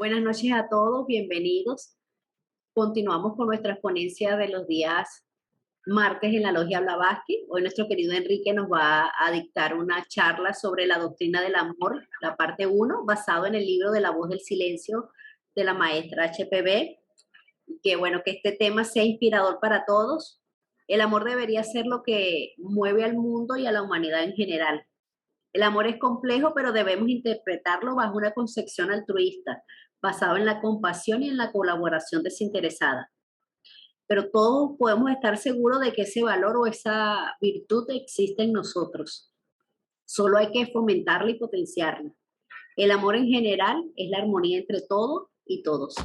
Buenas noches a todos, bienvenidos. Continuamos con nuestra ponencia de los días martes en la Logia Blavatsky. Hoy nuestro querido Enrique nos va a dictar una charla sobre la doctrina del amor, la parte uno, basado en el libro de La voz del silencio de la maestra HPB. Que bueno, que este tema sea inspirador para todos. El amor debería ser lo que mueve al mundo y a la humanidad en general. El amor es complejo, pero debemos interpretarlo bajo una concepción altruista, basado en la compasión y en la colaboración desinteresada. Pero todos podemos estar seguros de que ese valor o esa virtud existe en nosotros. Solo hay que fomentarla y potenciarla. El amor en general es la armonía entre todo y todos.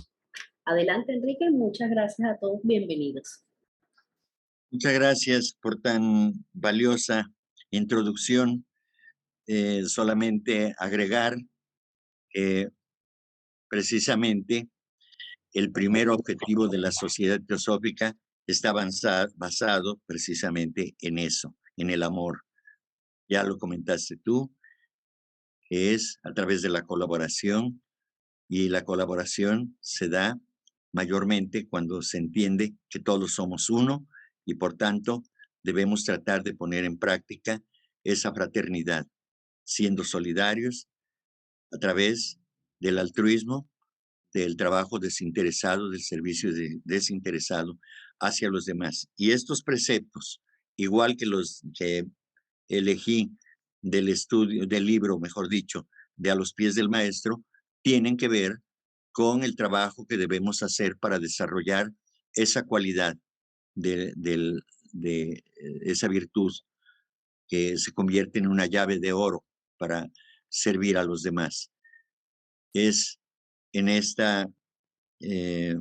Adelante, Enrique. Muchas gracias a todos. Bienvenidos. Muchas gracias por tan valiosa introducción. Solamente agregar que precisamente el primer objetivo de la sociedad teosófica está basado precisamente en eso, en el amor. Ya lo comentaste tú, que es a través de la colaboración, y la colaboración se da mayormente cuando se entiende que todos somos uno y por tanto debemos tratar de poner en práctica esa fraternidad, siendo solidarios a través del altruismo, del trabajo desinteresado, del servicio desinteresado hacia los demás. Y estos preceptos, igual que los que elegí del estudio, del libro, mejor dicho, de A los pies del maestro, tienen que ver con el trabajo que debemos hacer para desarrollar esa cualidad de esa virtud que se convierte en una llave de oro para servir a los demás. Es en esta, eh,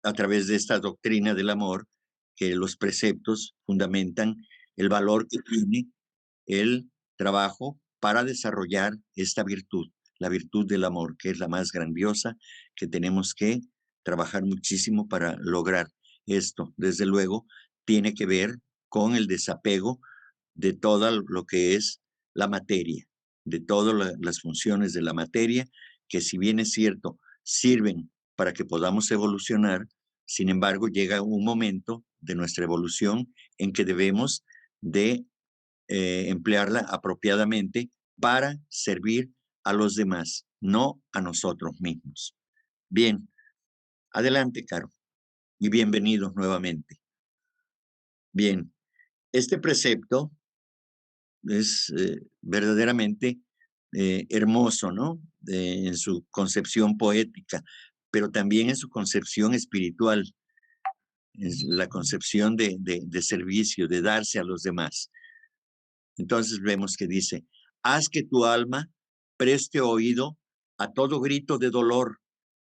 a través de esta doctrina del amor, que los preceptos fundamentan el valor que tiene el trabajo para desarrollar esta virtud, la virtud del amor, que es la más grandiosa, que tenemos que trabajar muchísimo para lograr esto. Desde luego, tiene que ver con el desapego de todo lo que es la materia, de todas las funciones de la materia, que si bien es cierto, sirven para que podamos evolucionar, sin embargo, llega un momento de nuestra evolución en que debemos de emplearla apropiadamente para servir a los demás, no a nosotros mismos. Bien, adelante, Caro, y bienvenidos nuevamente. Bien, este precepto es verdaderamente hermoso, ¿no? En su concepción poética, pero también en su concepción espiritual, en la concepción de servicio, de darse a los demás. Entonces vemos que dice, haz que tu alma preste oído a todo grito de dolor,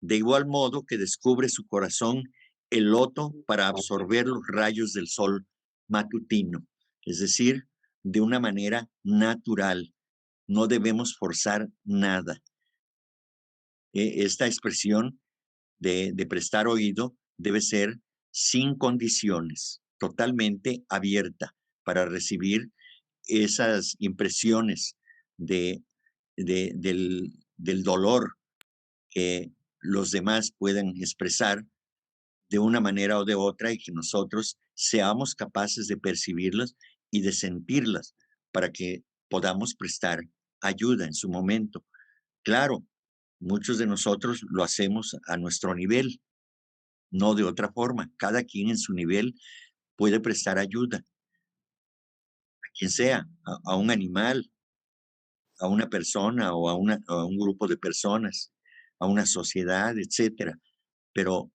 de igual modo que descubre su corazón el loto para absorber los rayos del sol matutino, es decir, de una manera natural. No debemos forzar nada. Esta expresión de prestar oído debe ser sin condiciones, totalmente abierta para recibir esas impresiones de, del dolor que los demás puedan expresar de una manera o de otra y que nosotros seamos capaces de percibirlas y de sentirlas para que podamos prestar ayuda en su momento. Claro, muchos de nosotros lo hacemos a nuestro nivel, no de otra forma. Cada quien en su nivel puede prestar ayuda, a quien sea, a un animal, a una persona o a un grupo de personas, a una sociedad, etcétera. Pero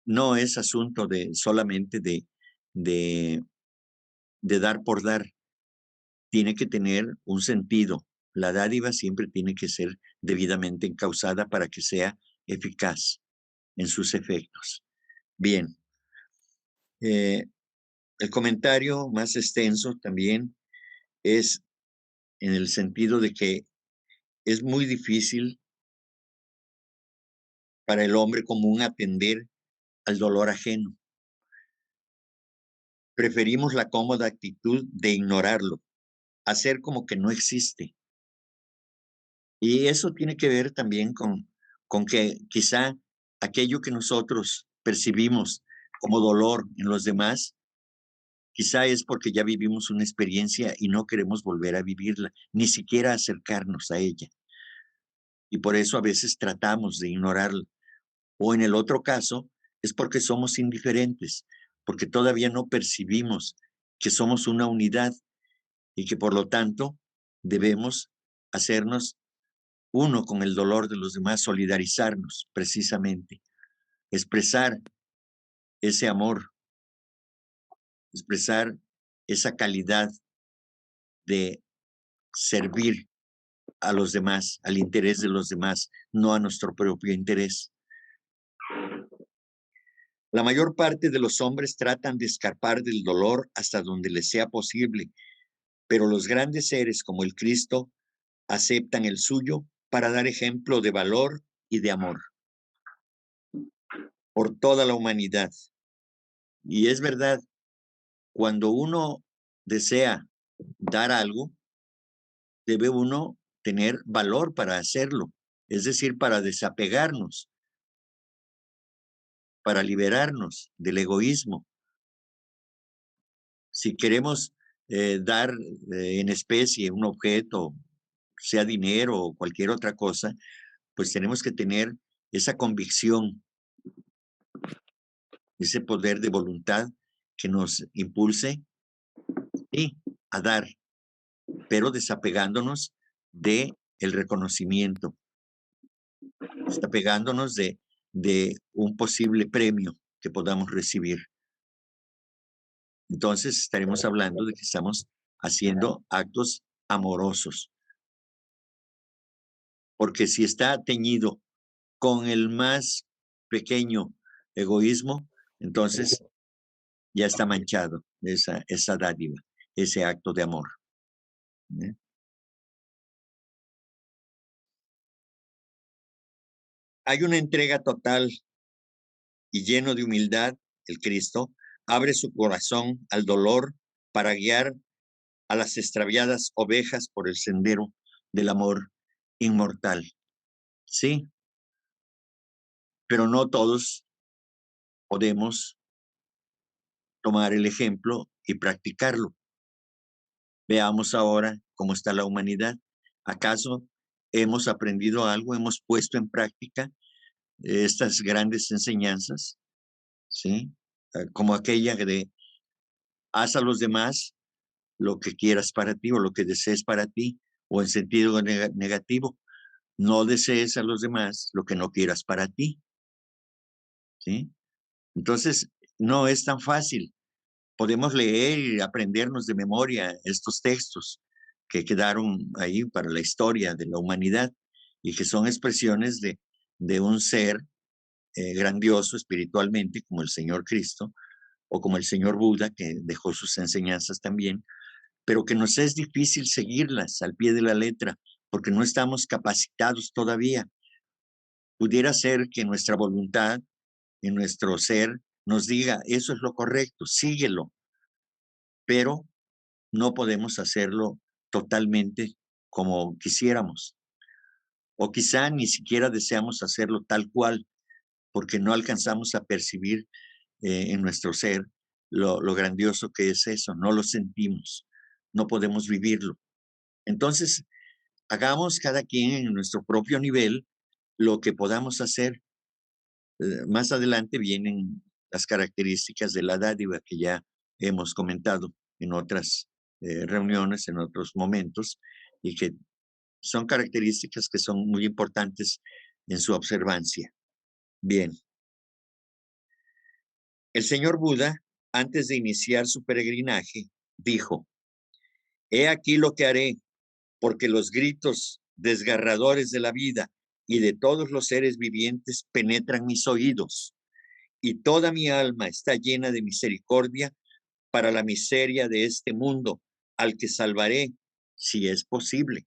no es asunto de solamente de, de dar por dar. Tiene que tener un sentido. La dádiva siempre tiene que ser debidamente encausada para que sea eficaz en sus efectos. Bien, eh, el comentario más extenso también es en el sentido de que es muy difícil para el hombre común atender al dolor ajeno. Preferimos la cómoda actitud de ignorarlo, hacer como que no existe. Y eso tiene que ver también con con que quizá aquello que nosotros percibimos como dolor en los demás, quizá es porque ya vivimos una experiencia y no queremos volver a vivirla, ni siquiera acercarnos a ella. Y por eso a veces tratamos de ignorarla. O en el otro caso, es porque somos indiferentes, porque todavía no percibimos que somos una unidad y que por lo tanto debemos hacernos uno con el dolor de los demás, solidarizarnos precisamente, expresar ese amor, expresar esa calidad de servir a los demás, al interés de los demás, no a nuestro propio interés. La mayor parte de los hombres tratan de escapar del dolor hasta donde les sea posible, pero los grandes seres como el Cristo aceptan el suyo para dar ejemplo de valor y de amor por toda la humanidad. Y es verdad, cuando uno desea dar algo, debe uno tener valor para hacerlo, es decir, para desapegarnos, para liberarnos del egoísmo. Si queremos dar en especie un objeto, sea dinero o cualquier otra cosa, pues tenemos que tener esa convicción, ese poder de voluntad que nos impulse y a dar, pero desapegándonos de el reconocimiento, desapegándonos de un posible premio que podamos recibir. Entonces estaremos hablando de que estamos haciendo actos amorosos, porque si está teñido con el más pequeño egoísmo, entonces ya está manchado esa dádiva, ese acto de amor. ¿Eh? Hay una entrega total y lleno de humildad, el Cristo abre su corazón al dolor para guiar a las extraviadas ovejas por el sendero del amor inmortal. Sí, pero no todos podemos tomar el ejemplo y practicarlo. Veamos ahora cómo está la humanidad. ¿Acaso hemos aprendido algo? ¿Hemos puesto en práctica estas grandes enseñanzas? ¿Sí? Como aquella de haz a los demás lo que quieras para ti o lo que desees para ti, o en sentido negativo, no desees a los demás lo que no quieras para ti. ¿Sí? Entonces, no es tan fácil. Podemos leer y aprendernos de memoria estos textos que quedaron ahí para la historia de la humanidad y que son expresiones de un ser grandioso espiritualmente como el Señor Cristo o como el Señor Buda, que dejó sus enseñanzas también, pero que nos es difícil seguirlas al pie de la letra porque no estamos capacitados todavía. Pudiera ser que nuestra voluntad, en nuestro ser, nos diga, eso es lo correcto, síguelo, pero no podemos hacerlo totalmente como quisiéramos. O quizá ni siquiera deseamos hacerlo tal cual, porque no alcanzamos a percibir en nuestro ser lo grandioso que es eso, no lo sentimos, no podemos vivirlo. Entonces, hagamos cada quien en nuestro propio nivel lo que podamos hacer. Más adelante vienen las características de la dádiva que ya hemos comentado en otras reuniones, en otros momentos, y que son características que son muy importantes en su observancia. Bien, el señor Buda, antes de iniciar su peregrinaje, dijo, he aquí lo que haré, porque los gritos desgarradores de la vida y de todos los seres vivientes penetran mis oídos, y toda mi alma está llena de misericordia para la miseria de este mundo, al que salvaré, si es posible,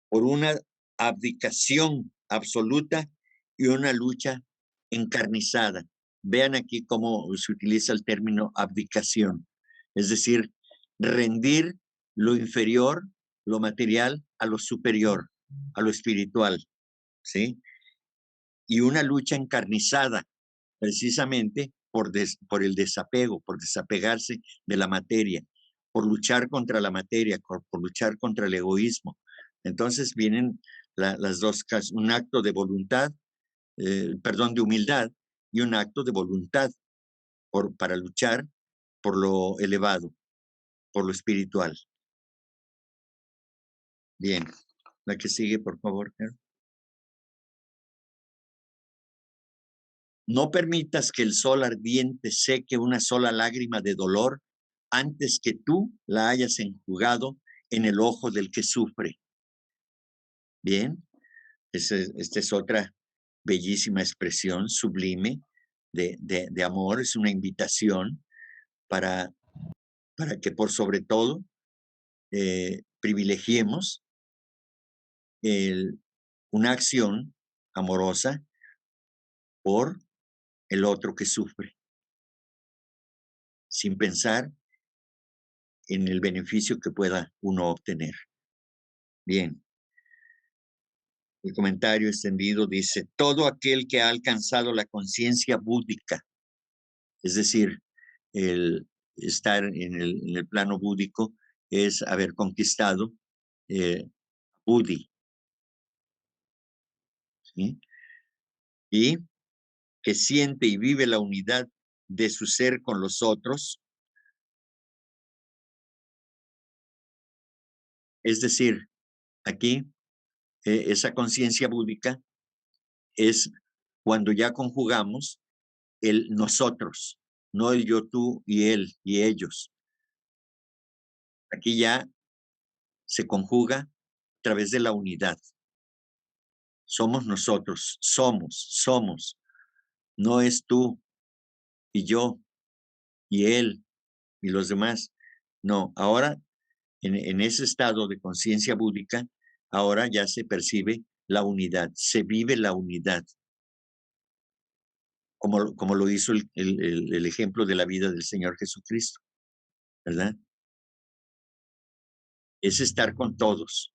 por una abdicación absoluta y una lucha encarnizada. Vean aquí cómo se utiliza el término abdicación, es decir, rendir lo inferior, lo material, a lo superior, a lo espiritual, ¿sí? y una lucha encarnizada, precisamente por el desapego, por desapegarse de la materia, por luchar contra la materia, por luchar contra el egoísmo. Entonces vienen las dos casos, un acto de voluntad, perdón, de humildad y un acto de voluntad para luchar por lo elevado, por lo espiritual. Bien, la que sigue, por favor, Carol. No permitas que el sol ardiente seque una sola lágrima de dolor antes que tú la hayas enjugado en el ojo del que sufre. Bien, esta es otra bellísima expresión sublime de amor, es una invitación para, para que por sobre todo privilegiemos una acción amorosa por el otro que sufre, sin pensar en el beneficio que pueda uno obtener. Bien, el comentario extendido dice, todo aquel que ha alcanzado la conciencia búdica, es decir, el estar en el plano búdico es haber conquistado Budi, ¿sí? Y que siente y vive la unidad de su ser con los otros, es decir, aquí esa conciencia búdica es cuando ya conjugamos el nosotros, no el yo, tú y él y ellos. Aquí ya se conjuga a través de la unidad. Somos nosotros, somos. No es tú y yo y él y los demás. No, ahora en ese estado de conciencia búdica, ahora ya se percibe la unidad, se vive la unidad, como lo hizo el ejemplo de la vida del Señor Jesucristo, ¿verdad? Es estar con todos,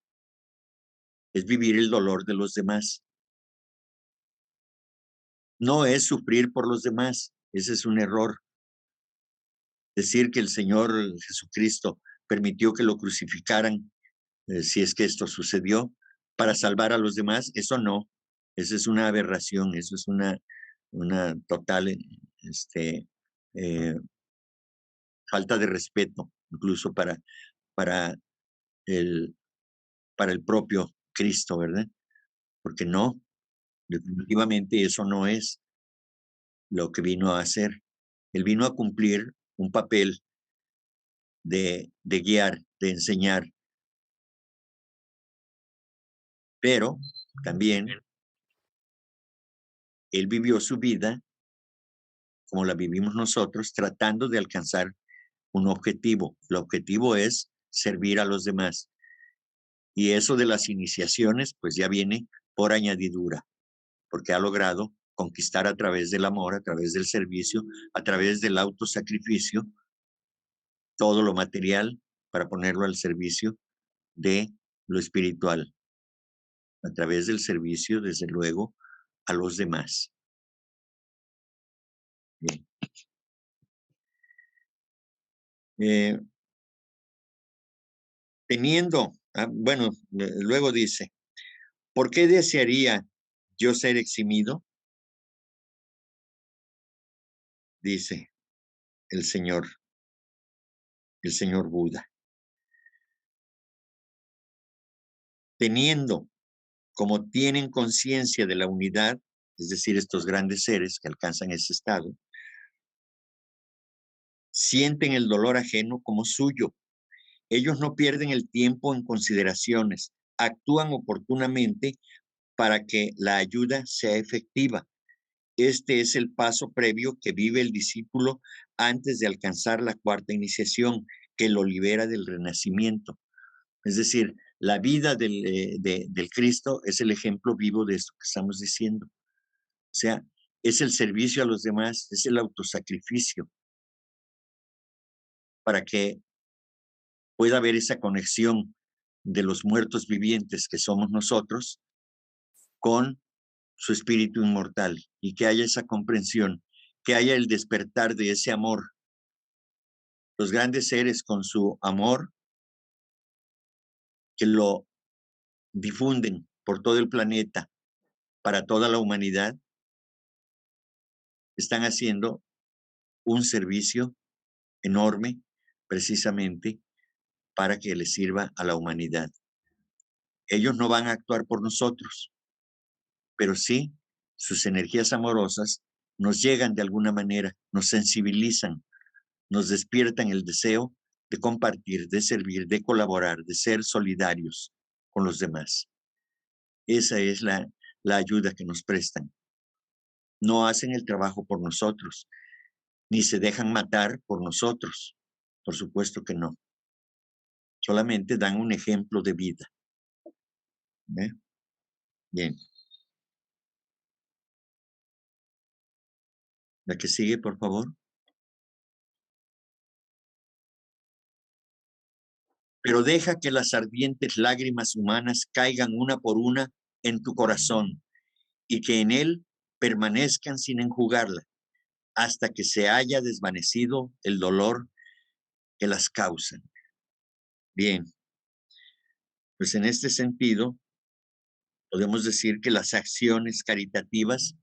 es vivir el dolor de los demás. No es sufrir por los demás, ese es un error. Decir que el Señor Jesucristo permitió que lo crucificaran, si es que esto sucedió, para salvar a los demás, eso no, eso es una aberración, eso es una total eh, falta de respeto, incluso para, el, para el propio Cristo, ¿verdad? Porque no, definitivamente eso no es lo que vino a hacer. Él vino a cumplir un papel de guiar, de enseñar, pero también él vivió su vida como la vivimos nosotros, tratando de alcanzar un objetivo. El objetivo es servir a los demás. Y eso de las iniciaciones, pues ya viene por añadidura, porque ha logrado conquistar a través del amor, a través del servicio, a través del autosacrificio, todo lo material para ponerlo al servicio de lo espiritual, a través del servicio, desde luego, a los demás. Bien. Teniendo, bueno, luego dice, ¿por qué desearía yo ser eximido? Dice el Señor Buda. Teniendo, como tienen conciencia de la unidad, es decir, estos grandes seres que alcanzan ese estado, sienten el dolor ajeno como suyo. Ellos no pierden el tiempo en consideraciones, actúan oportunamente para que la ayuda sea efectiva. Este es el paso previo que vive el discípulo antes de alcanzar la cuarta iniciación, que lo libera del renacimiento. Es decir, la vida del Cristo es el ejemplo vivo de esto que estamos diciendo. O sea, es el servicio a los demás, es el autosacrificio para que pueda haber esa conexión de los muertos vivientes que somos nosotros con su espíritu inmortal y que haya esa comprensión, que haya el despertar de ese amor. Los grandes seres con su amor, que lo difunden por todo el planeta, para toda la humanidad, están haciendo un servicio enorme precisamente para que le sirva a la humanidad. Ellos no van a actuar por nosotros, pero sí sus energías amorosas nos llegan de alguna manera, nos sensibilizan, nos despiertan el deseo de compartir, de servir, de colaborar, de ser solidarios con los demás. Esa es la ayuda que nos prestan. No hacen el trabajo por nosotros, ni se dejan matar por nosotros. Por supuesto que no. Solamente dan un ejemplo de vida. ¿Eh? Bien. La que sigue, por favor. Pero deja que las ardientes lágrimas humanas caigan una por una en tu corazón y que en él permanezcan sin enjugarla hasta que se haya desvanecido el dolor que las causan. Bien, pues en este sentido, podemos decir que las acciones caritativas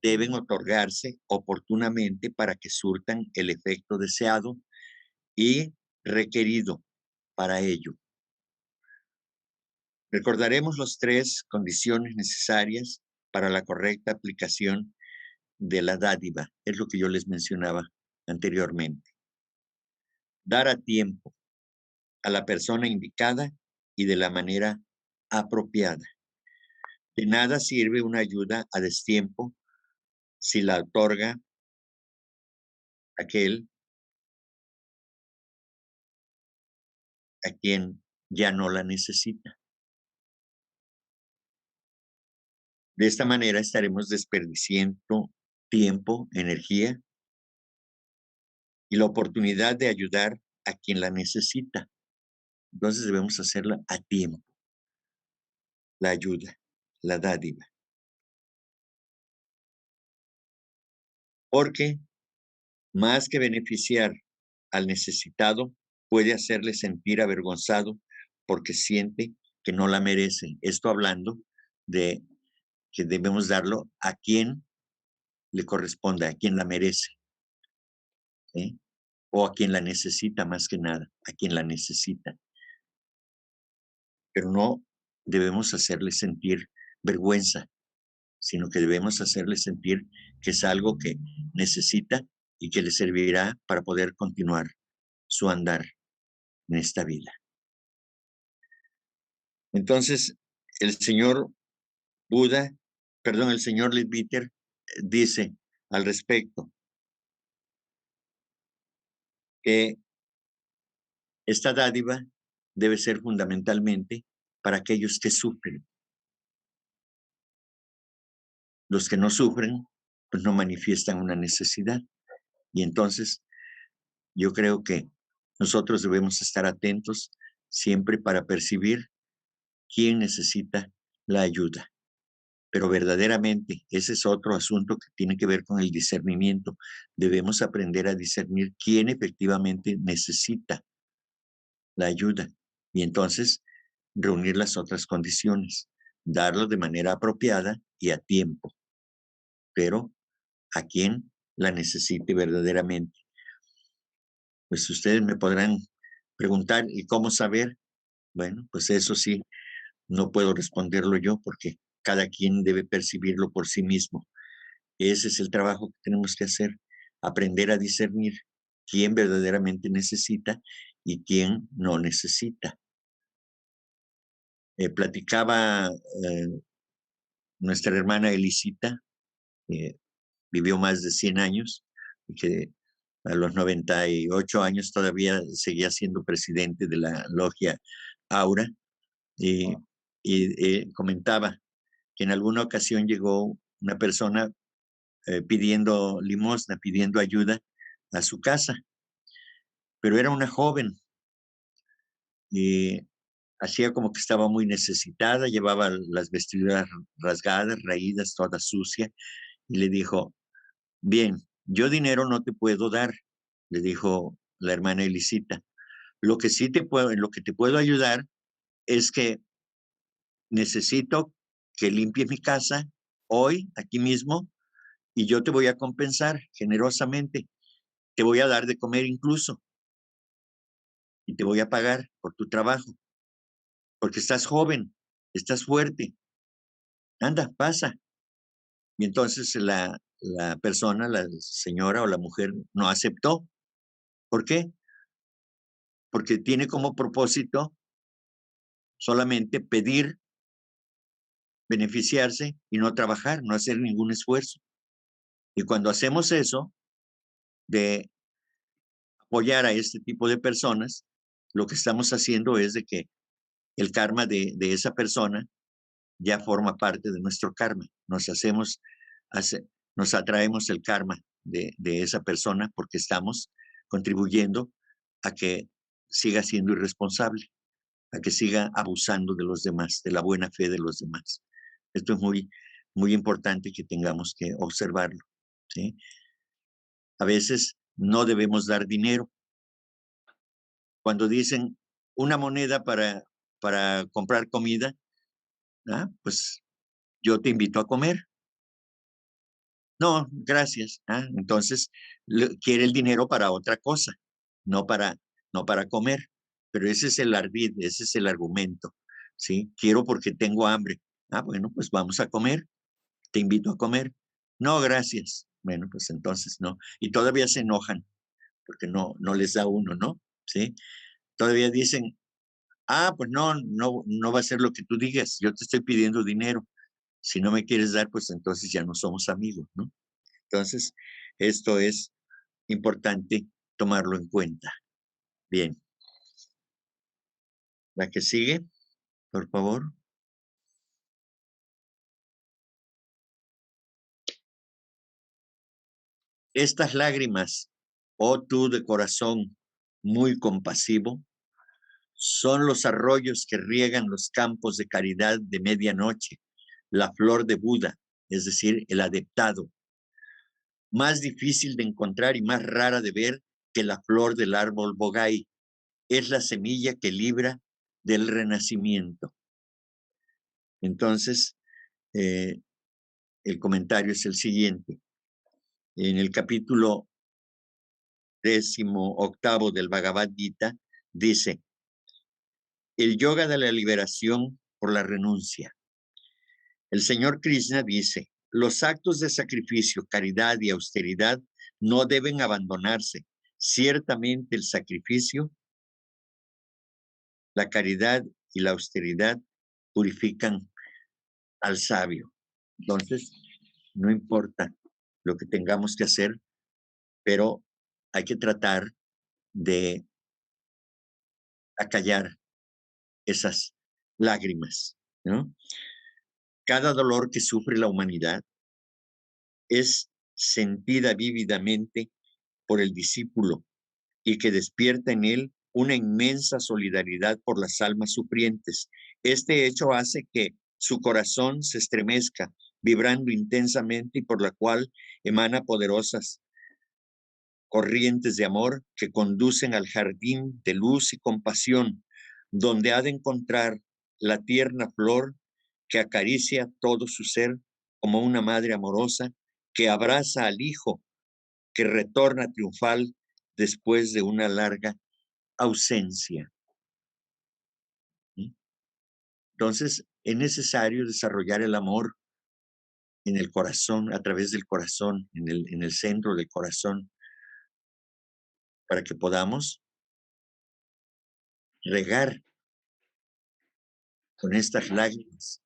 deben otorgarse oportunamente para que surtan el efecto deseado y requerido para ello. Recordaremos las 3 condiciones necesarias para la correcta aplicación de la dádiva, es lo que yo les mencionaba anteriormente. Dar a tiempo a la persona indicada y de la manera apropiada. De nada sirve una ayuda a destiempo si la otorga aquel a quien ya no la necesita. De esta manera estaremos desperdiciando tiempo, energía y la oportunidad de ayudar a quien la necesita. Entonces debemos hacerla a tiempo, la ayuda, la dádiva. Porque más que beneficiar al necesitado, puede hacerle sentir avergonzado porque siente que no la merece. Esto hablando de que debemos darlo a quien le corresponde, a quien la merece, ¿sí? O a quien la necesita más que nada, a quien la necesita. Pero no debemos hacerle sentir vergüenza, sino que debemos hacerle sentir que es algo que necesita y que le servirá para poder continuar su andar en esta vida. Entonces, el señor Buda, perdón, el señor Leadbeater dice al respecto que esta dádiva debe ser fundamentalmente para aquellos que sufren. Los que no sufren, pues no manifiestan una necesidad. Y entonces, yo creo que nosotros debemos estar atentos siempre para percibir quién necesita la ayuda. Pero verdaderamente, ese es otro asunto que tiene que ver con el discernimiento. Debemos aprender a discernir quién efectivamente necesita la ayuda y entonces reunir las otras condiciones, darlo de manera apropiada y a tiempo, pero a quien la necesite verdaderamente. Pues ustedes me podrán preguntar, ¿y cómo saber? Bueno, pues eso sí, no puedo responderlo yo porque cada quien debe percibirlo por sí mismo. Ese es el trabajo que tenemos que hacer, aprender a discernir quién verdaderamente necesita y quién no necesita. Platicaba nuestra hermana Elisita, que vivió más de 100 años y que a los 98 años todavía seguía siendo presidente de la logia Aura, y, comentaba que en alguna ocasión llegó una persona pidiendo limosna, pidiendo ayuda a su casa, pero era una joven y hacía como que estaba muy necesitada, llevaba las vestiduras rasgadas, raídas, toda sucia, y le dijo, bien, yo dinero no te puedo dar, le dijo la hermana Elisita. Lo que sí te puedo, en lo que te puedo ayudar es que necesito que limpies mi casa hoy, aquí mismo, y yo te voy a compensar generosamente. Te voy a dar de comer incluso y te voy a pagar por tu trabajo, porque estás joven, estás fuerte. Anda, pasa. Y entonces la persona, la señora o la mujer no aceptó. ¿Por qué? Porque tiene como propósito solamente pedir, beneficiarse y no trabajar, no hacer ningún esfuerzo. Y cuando hacemos eso, de apoyar a este tipo de personas, lo que estamos haciendo es de que el karma de esa persona ya forma parte de nuestro karma. Hace, nos atraemos el karma de esa persona porque estamos contribuyendo a que siga siendo irresponsable, a que siga abusando de los demás, de la buena fe de los demás. Esto es muy, muy importante que tengamos que observarlo, ¿sí? A veces no debemos dar dinero. Cuando dicen una moneda para comprar comida, pues yo te invito a comer. No, gracias. Entonces quiere el dinero para otra cosa, no para, no para comer. Pero ese es el ardid, ese es el argumento. ¿Sí? Quiero porque tengo hambre. Bueno, pues vamos a comer. Te invito a comer. No, gracias. Bueno, pues entonces no. Y todavía se enojan porque no les da uno, ¿no? ¿Sí? Todavía dicen, pues no va a ser lo que tú digas. Yo te estoy pidiendo dinero. Si no me quieres dar, pues entonces ya no somos amigos, ¿no? Entonces, esto es importante tomarlo en cuenta. Bien. La que sigue, por favor. Estas lágrimas, oh tú de corazón muy compasivo, son los arroyos que riegan los campos de caridad de medianoche, la flor de Buda, es decir, el adeptado, más difícil de encontrar y más rara de ver que la flor del árbol bogay, es la semilla que libra del renacimiento. Entonces, el comentario es el siguiente. En el capítulo 18 del Bhagavad Gita dice, el yoga de la liberación por la renuncia. El señor Krishna dice, los actos de sacrificio, caridad y austeridad no deben abandonarse. Ciertamente el sacrificio, la caridad y la austeridad purifican al sabio. Entonces, no importa lo que tengamos que hacer, pero hay que tratar de acallar esas lágrimas, ¿no? Cada dolor que sufre la humanidad es sentida vívidamente por el discípulo y que despierta en él una inmensa solidaridad por las almas sufrientes. Este hecho hace que su corazón se estremezca, vibrando intensamente y por la cual emana poderosas corrientes de amor que conducen al jardín de luz y compasión, donde ha de encontrar la tierna flor que acaricia todo su ser como una madre amorosa que abraza al hijo que retorna triunfal después de una larga ausencia. Entonces, es necesario desarrollar el amor en el corazón, a través del corazón, en el centro del corazón, para que podamos regar con estas lágrimas.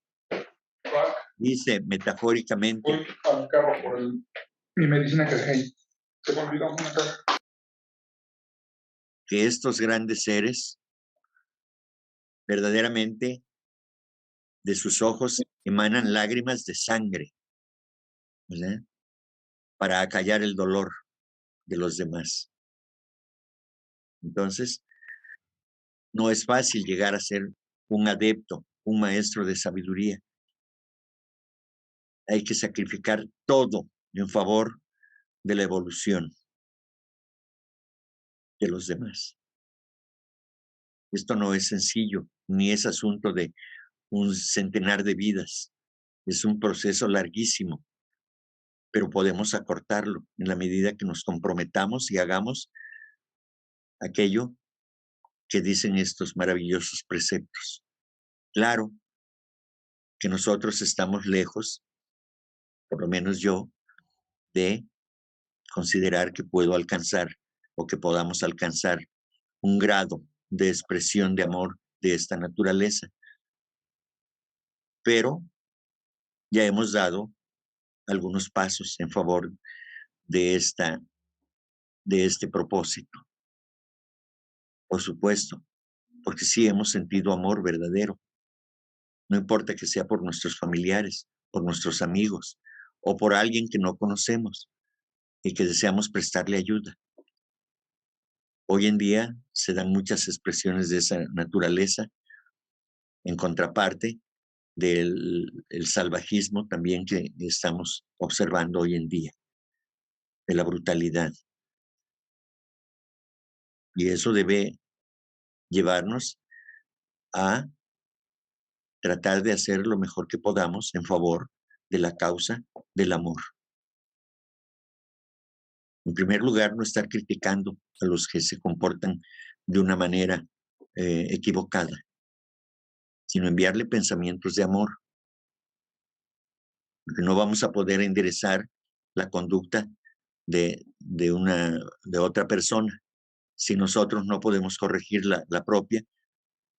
Dice metafóricamente. Voy al carro por mi medicina que dejé ahí. Se me olvidó una cosa. Que estos grandes seres verdaderamente de sus ojos emanan lágrimas de sangre, ¿verdad? Para acallar el dolor de los demás. Entonces, no es fácil llegar a ser un adepto, un maestro de sabiduría. Hay que sacrificar todo en favor de la evolución de los demás. Esto no es sencillo, ni es asunto de un centenar de vidas. Es un proceso larguísimo, pero podemos acortarlo en la medida que nos comprometamos y hagamos aquello que dicen estos maravillosos preceptos. Claro que nosotros estamos lejos, por lo menos yo, de considerar que puedo alcanzar o que podamos alcanzar un grado de expresión de amor de esta naturaleza. Pero ya hemos dado algunos pasos en favor de este propósito. Por supuesto, porque sí hemos sentido amor verdadero. No importa que sea por nuestros familiares, por nuestros amigos o por alguien que no conocemos y que deseamos prestarle ayuda. Hoy en día se dan muchas expresiones de esa naturaleza en contraparte del salvajismo también que estamos observando hoy en día, de la brutalidad. Y eso debe llevarnos a tratar de hacer lo mejor que podamos en favor de la causa del amor. En primer lugar, no estar criticando a los que se comportan de una manera equivocada, sino enviarle pensamientos de amor, porque no vamos a poder enderezar la conducta de otra persona. Si nosotros no podemos corregir la propia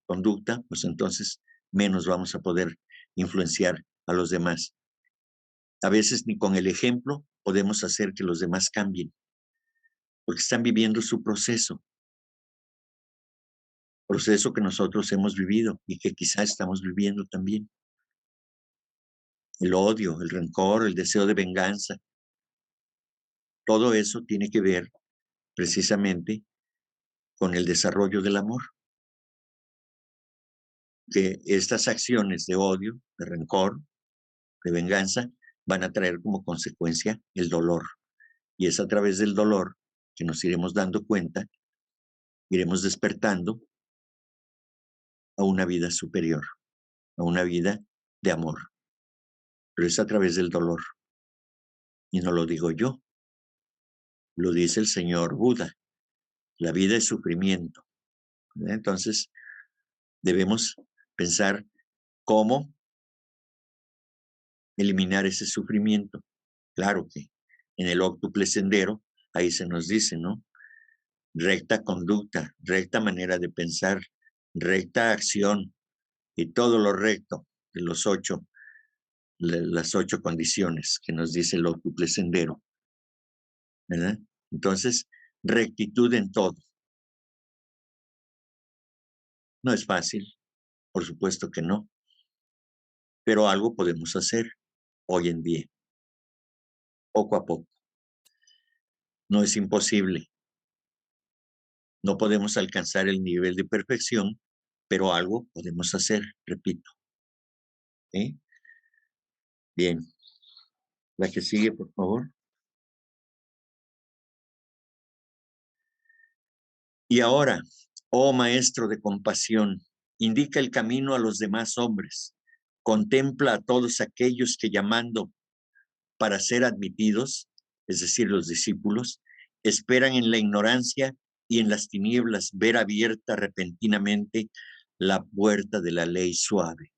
conducta, pues entonces menos vamos a poder influenciar a los demás. A veces ni con el ejemplo podemos hacer que los demás cambien, porque están viviendo su proceso que nosotros hemos vivido y que quizá estamos viviendo también. El odio, el rencor, el deseo de venganza, todo eso tiene que ver precisamente con el desarrollo del amor. Que estas acciones de odio, de rencor, de venganza, van a traer como consecuencia el dolor. Y es a través del dolor que nos iremos dando cuenta, iremos despertando a una vida superior, a una vida de amor. Pero es a través del dolor. Y no lo digo yo, lo dice el señor Buda. La vida es sufrimiento. Entonces, debemos pensar cómo eliminar ese sufrimiento. Claro que en el óctuple sendero, ahí se nos dice, ¿no? Recta conducta, recta manera de pensar, recta acción y todo lo recto de las 8 condiciones que nos dice el óctuple sendero, ¿verdad? Entonces, rectitud en todo. No es fácil, por supuesto que no, pero algo podemos hacer hoy en día, poco a poco. No es imposible. No podemos alcanzar el nivel de perfección, pero algo podemos hacer, repito. ¿Sí? Bien. La que sigue, por favor. Y ahora, oh Maestro de compasión, indica el camino a los demás hombres. Contempla a todos aquellos que llamando para ser admitidos, es decir, los discípulos, esperan en la ignorancia y en las tinieblas ver abierta repentinamente la puerta de la ley suave.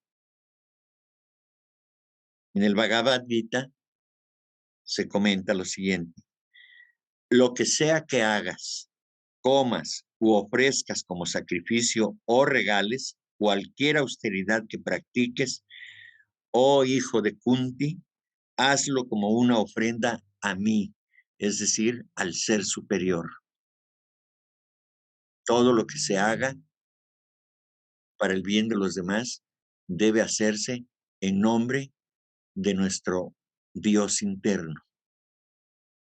En el Bhagavad Gita se comenta lo siguiente: lo que sea que hagas, comas u ofrezcas como sacrificio o regales, cualquier austeridad que practiques, oh hijo de Kunti, hazlo como una ofrenda a mí, es decir, al ser superior. Todo lo que se haga para el bien de los demás debe hacerse en nombre de nuestro Dios interno.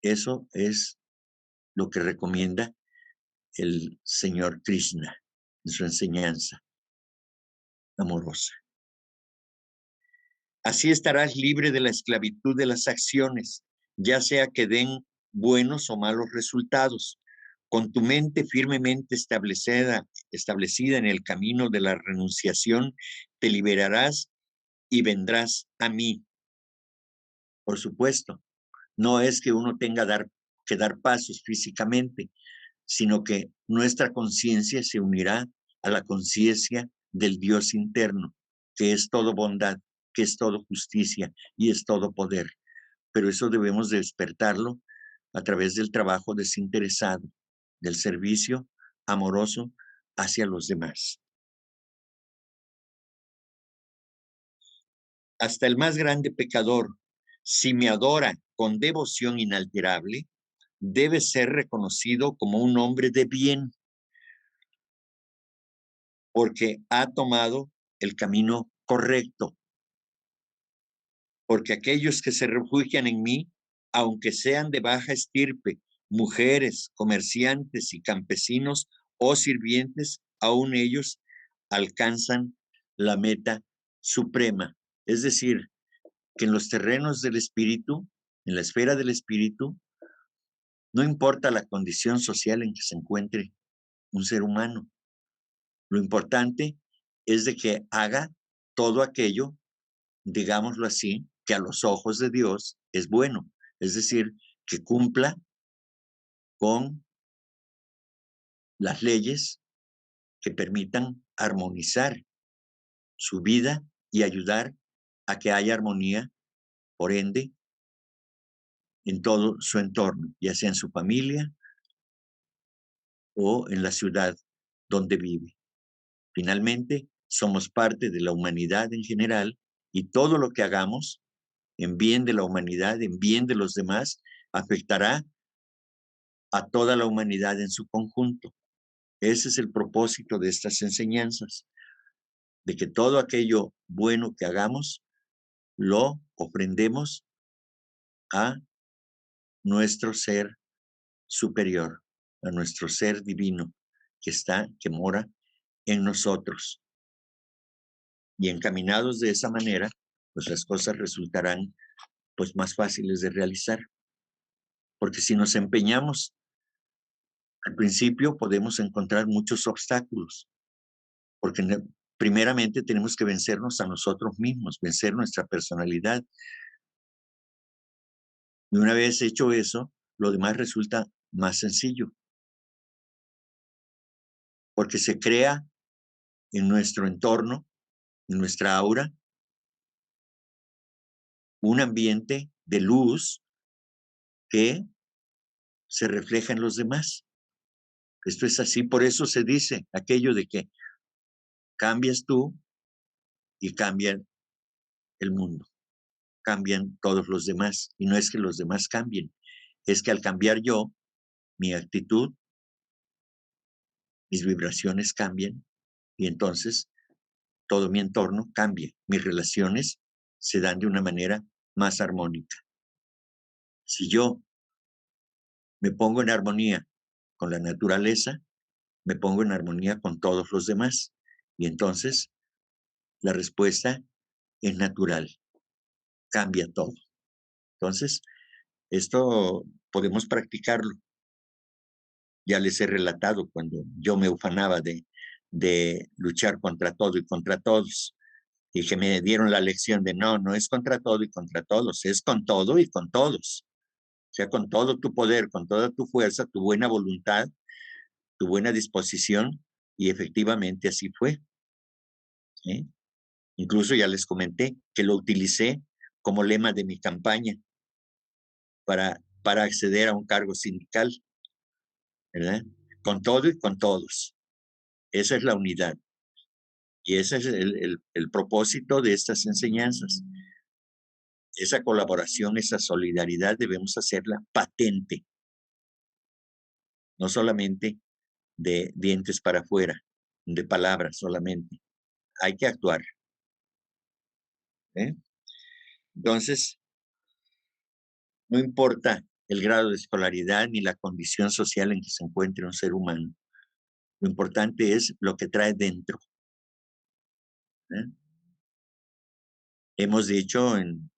Eso es lo que recomienda el señor Krishna en su enseñanza. amorosa. Así estarás libre de la esclavitud de las acciones, ya sea que den buenos o malos resultados. Con tu mente firmemente establecida en el camino de la renunciación, te liberarás y vendrás a mí. Por supuesto, no es que uno tenga que dar pasos físicamente, sino que nuestra conciencia se unirá a la conciencia del Dios interno, que es todo bondad, que es todo justicia y es todo poder. Pero eso debemos despertarlo a través del trabajo desinteresado, del servicio amoroso hacia los demás. Hasta el más grande pecador, si me adora con devoción inalterable, debe ser reconocido como un hombre de bien, porque ha tomado el camino correcto. Porque aquellos que se refugian en mí, aunque sean de baja estirpe, mujeres, comerciantes y campesinos o sirvientes, aún ellos alcanzan la meta suprema. Es decir, que en los terrenos del espíritu, en la esfera del espíritu, no importa la condición social en que se encuentre un ser humano. Lo importante es de que haga todo aquello, digámoslo así, que a los ojos de Dios es bueno. Es decir, que cumpla con las leyes que permitan armonizar su vida y ayudar a que haya armonía, por ende, en todo su entorno, ya sea en su familia o en la ciudad donde vive. Finalmente, somos parte de la humanidad en general y todo lo que hagamos en bien de la humanidad, en bien de los demás, afectará a toda la humanidad en su conjunto. Ese es el propósito de estas enseñanzas, de que todo aquello bueno que hagamos lo ofrendemos a nuestro ser superior, a nuestro ser divino que mora en nosotros. Y encaminados de esa manera, pues las cosas resultarán pues más fáciles de realizar. Porque si nos empeñamos, al principio podemos encontrar muchos obstáculos, porque primeramente tenemos que vencernos a nosotros mismos, vencer nuestra personalidad. Y una vez hecho eso, lo demás resulta más sencillo, porque se crea en nuestro entorno, en nuestra aura, un ambiente de luz que se refleja en los demás. Esto es así, por eso se dice aquello de que cambias tú y cambia el mundo, cambian todos los demás. Y no es que los demás cambien, es que al cambiar yo, mi actitud, mis vibraciones cambian y entonces todo mi entorno cambia. Mis relaciones se dan de una manera más armónica. Si yo me pongo en armonía con la naturaleza, me pongo en armonía con todos los demás. Y entonces la respuesta es natural, cambia todo. Entonces, esto podemos practicarlo. Ya les he relatado cuando yo me ufanaba de luchar contra todo y contra todos, y que me dieron la lección de no es contra todo y contra todos, es con todo y con todos. O sea, con todo tu poder, con toda tu fuerza, tu buena voluntad, tu buena disposición, y efectivamente así fue. ¿Sí? Incluso ya les comenté que lo utilicé como lema de mi campaña para acceder a un cargo sindical, ¿verdad? Con todo y con todos. Esa es la unidad. Y ese es el propósito de estas enseñanzas. Esa colaboración, esa solidaridad debemos hacerla patente, no solamente de dientes para afuera, de palabras solamente. Hay que actuar. ¿Eh? Entonces, no importa el grado de escolaridad ni la condición social en que se encuentre un ser humano. Lo importante es lo que trae dentro. ¿eh? Hemos dicho en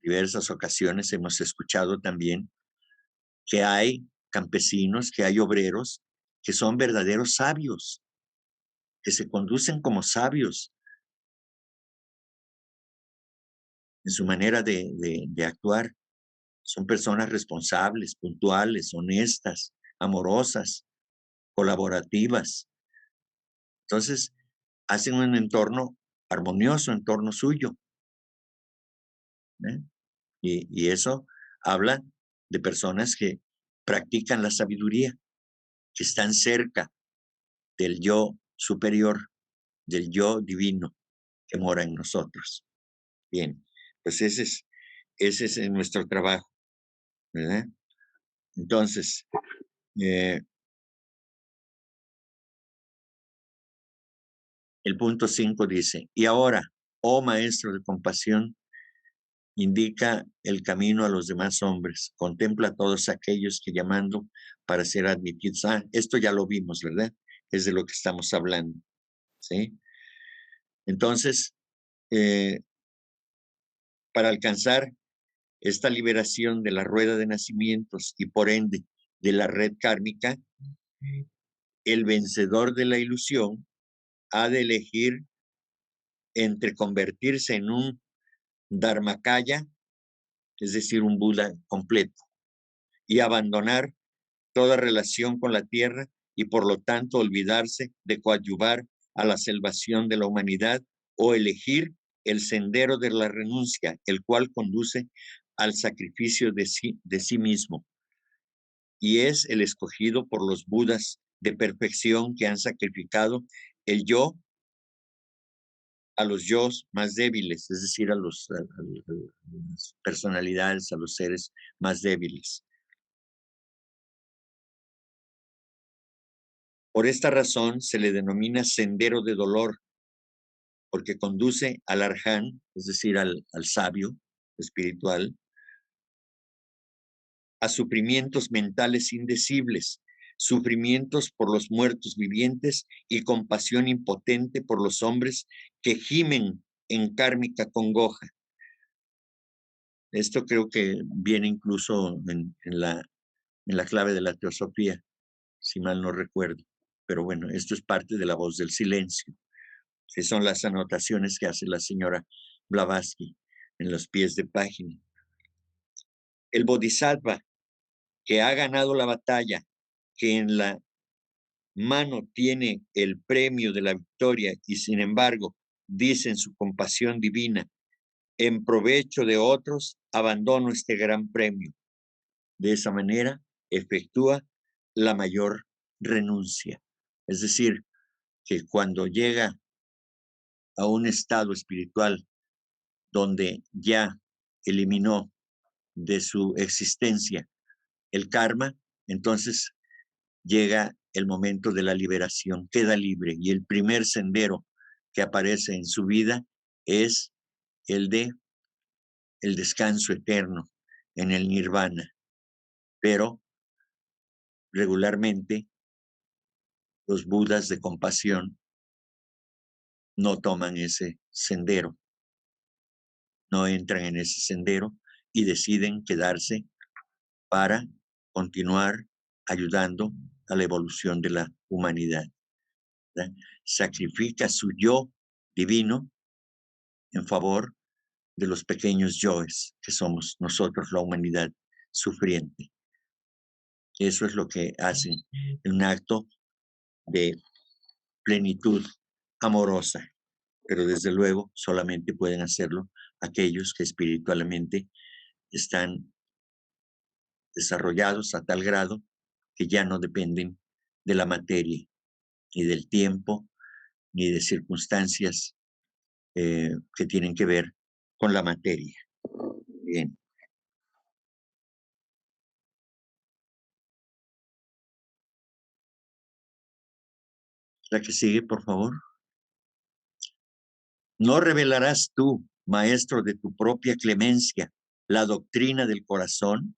diversas ocasiones, hemos escuchado también que hay campesinos, que hay obreros que son verdaderos sabios, que se conducen como sabios en su manera de actuar. Son personas responsables, puntuales, honestas, amorosas, colaborativas. Entonces, hacen un entorno armonioso, entorno suyo, ¿eh? Y eso habla de personas que practican la sabiduría, que están cerca del yo superior, del yo divino que mora en nosotros. Bien, pues ese es nuestro trabajo, ¿verdad? Entonces, el punto 5 dice, y ahora, oh maestro de compasión, indica el camino a los demás hombres, contempla a todos aquellos que llamando para ser admitidos. Esto ya lo vimos, ¿verdad? Es de lo que estamos hablando, ¿sí? Entonces, para alcanzar esta liberación de la rueda de nacimientos y por ende de la red kármica, el vencedor de la ilusión ha de elegir entre convertirse en un Dharmakaya, es decir, un Buda completo, y abandonar toda relación con la tierra y por lo tanto olvidarse de coadyuvar a la salvación de la humanidad o elegir el sendero de la renuncia, el cual conduce al sacrificio de sí mismo. Y es el escogido por los Budas de perfección que han sacrificado el yo a los yo más débiles, es decir, a las personalidades, a los seres más débiles. Por esta razón se le denomina sendero de dolor, porque conduce al arján, es decir, al sabio espiritual, a sufrimientos mentales indecibles, sufrimientos por los muertos vivientes y compasión impotente por los hombres que gimen en kármica congoja. Esto creo que viene incluso en la clave de la teosofía, si mal no recuerdo. Pero bueno, esto es parte de la voz del silencio, que son las anotaciones que hace la señora Blavatsky en los pies de página. El bodhisattva que ha ganado la batalla, que en la mano tiene el premio de la victoria y sin embargo dice en su compasión divina, en provecho de otros, abandono este gran premio. De esa manera efectúa la mayor renuncia. Es decir, que cuando llega a un estado espiritual donde ya eliminó de su existencia el karma, entonces llega el momento de la liberación, queda libre y el primer sendero que aparece en su vida es el de el descanso eterno en el nirvana. Pero regularmente los budas de compasión no toman ese sendero, no entran en ese sendero y deciden quedarse para continuar ayudando a la evolución de la humanidad, ¿verdad? Sacrifica su yo divino en favor de los pequeños yoes que somos nosotros, la humanidad sufriente. Eso es lo que hacen en un acto de plenitud amorosa, pero desde luego solamente pueden hacerlo aquellos que espiritualmente están desarrollados a tal grado que ya no dependen de la materia, ni del tiempo, ni de circunstancias que tienen que ver con la materia. Bien. La que sigue, por favor. ¿No revelarás tú, maestro de tu propia clemencia, la doctrina del corazón?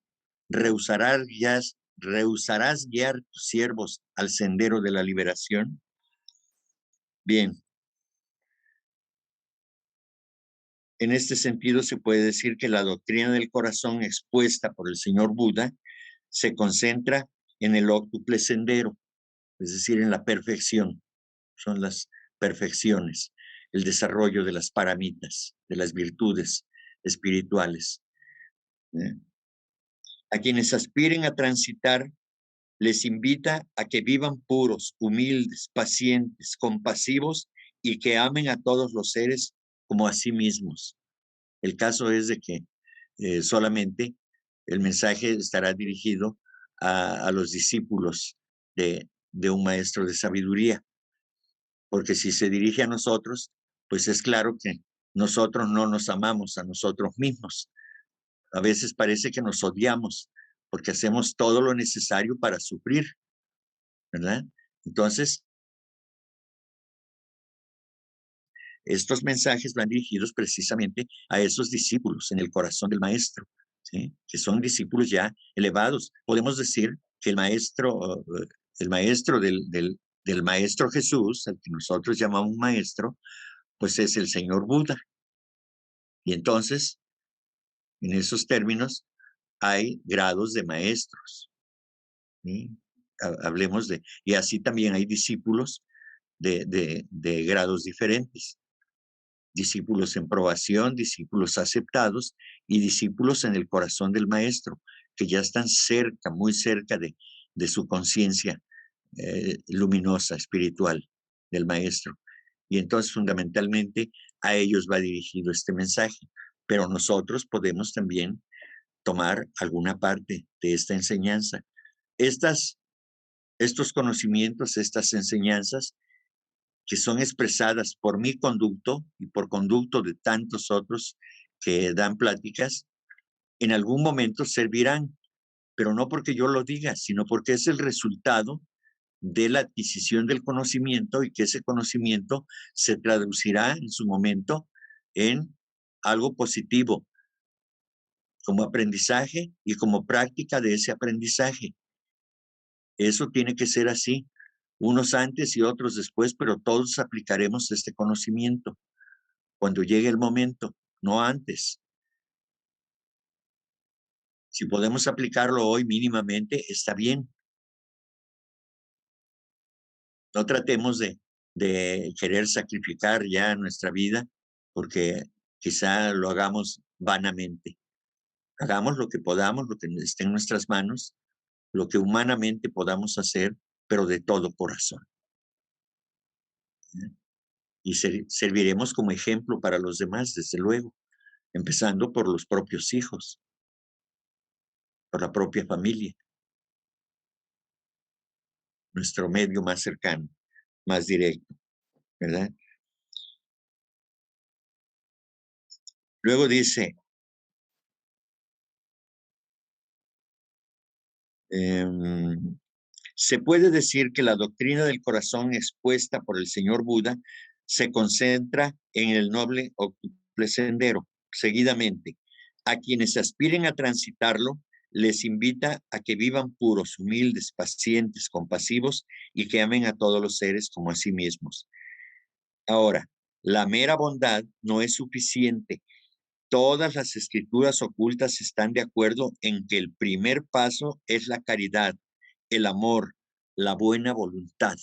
¿Rehusarás guiar tus siervos al sendero de la liberación? Bien. En este sentido, se puede decir que la doctrina del corazón expuesta por el señor Buda se concentra en el óctuple sendero, es decir, en la perfección. Son las perfecciones, el desarrollo de las paramitas, de las virtudes espirituales. A quienes aspiren a transitar, les invita a que vivan puros, humildes, pacientes, compasivos y que amen a todos los seres como a sí mismos. El caso es de que solamente el mensaje estará dirigido a los discípulos de un maestro de sabiduría, porque si se dirige a nosotros, pues es claro que nosotros no nos amamos a nosotros mismos. A veces parece que nos odiamos porque hacemos todo lo necesario para sufrir, ¿verdad? Entonces, estos mensajes van dirigidos precisamente a esos discípulos en el corazón del maestro, ¿sí? Que son discípulos ya elevados. Podemos decir que el maestro del maestro Jesús, al que nosotros llamamos maestro, pues es el señor Buda. Y entonces, en esos términos, hay grados de maestros, ¿sí? Hablemos de, y así también hay discípulos de grados diferentes. Discípulos en probación, discípulos aceptados y discípulos en el corazón del maestro, que ya están cerca, muy cerca de su conciencia luminosa, espiritual del maestro. Y entonces fundamentalmente a ellos va dirigido este mensaje, pero nosotros podemos también tomar alguna parte de esta enseñanza. Estos conocimientos, estas enseñanzas, que son expresadas por mi conducto y por conducto de tantos otros que dan pláticas, en algún momento servirán, pero no porque yo lo diga, sino porque es el resultado de la adquisición del conocimiento y que ese conocimiento se traducirá en su momento en algo positivo, como aprendizaje y como práctica de ese aprendizaje. Eso tiene que ser así, unos antes y otros después, pero todos aplicaremos este conocimiento cuando llegue el momento, no antes. Si podemos aplicarlo hoy mínimamente, está bien. No tratemos de querer sacrificar ya nuestra vida porque quizá lo hagamos vanamente. Hagamos lo que podamos, lo que esté en nuestras manos, lo que humanamente podamos hacer, pero de todo corazón. Y serviremos como ejemplo para los demás, desde luego, empezando por los propios hijos, por la propia familia, nuestro medio más cercano, más directo, ¿verdad? Luego dice, se puede decir que la doctrina del corazón expuesta por el señor Buda se concentra en el noble octuple sendero. Seguidamente, a quienes aspiren a transitarlo, les invita a que vivan puros, humildes, pacientes, compasivos y que amen a todos los seres como a sí mismos. Ahora, la mera bondad no es suficiente. Todas las escrituras ocultas están de acuerdo en que el primer paso es la caridad, el amor, la buena voluntad.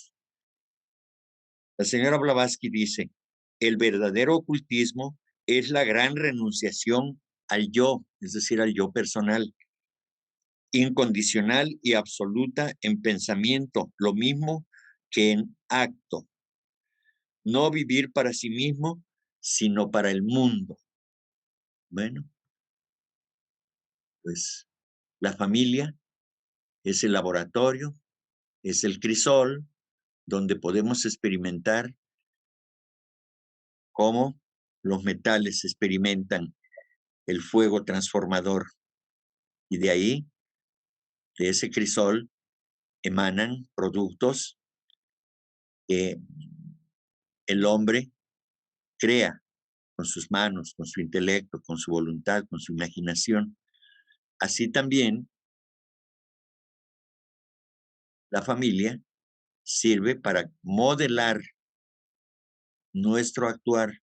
La señora Blavatsky dice, el verdadero ocultismo es la gran renunciación al yo, es decir, al yo personal, incondicional y absoluta en pensamiento, lo mismo que en acto. No vivir para sí mismo, sino para el mundo. Bueno, pues la familia es el laboratorio, es el crisol donde podemos experimentar cómo los metales experimentan el fuego transformador. Y de ahí, de ese crisol, emanan productos que el hombre crea con sus manos, con su intelecto, con su voluntad, con su imaginación. Así también, la familia sirve para modelar nuestro actuar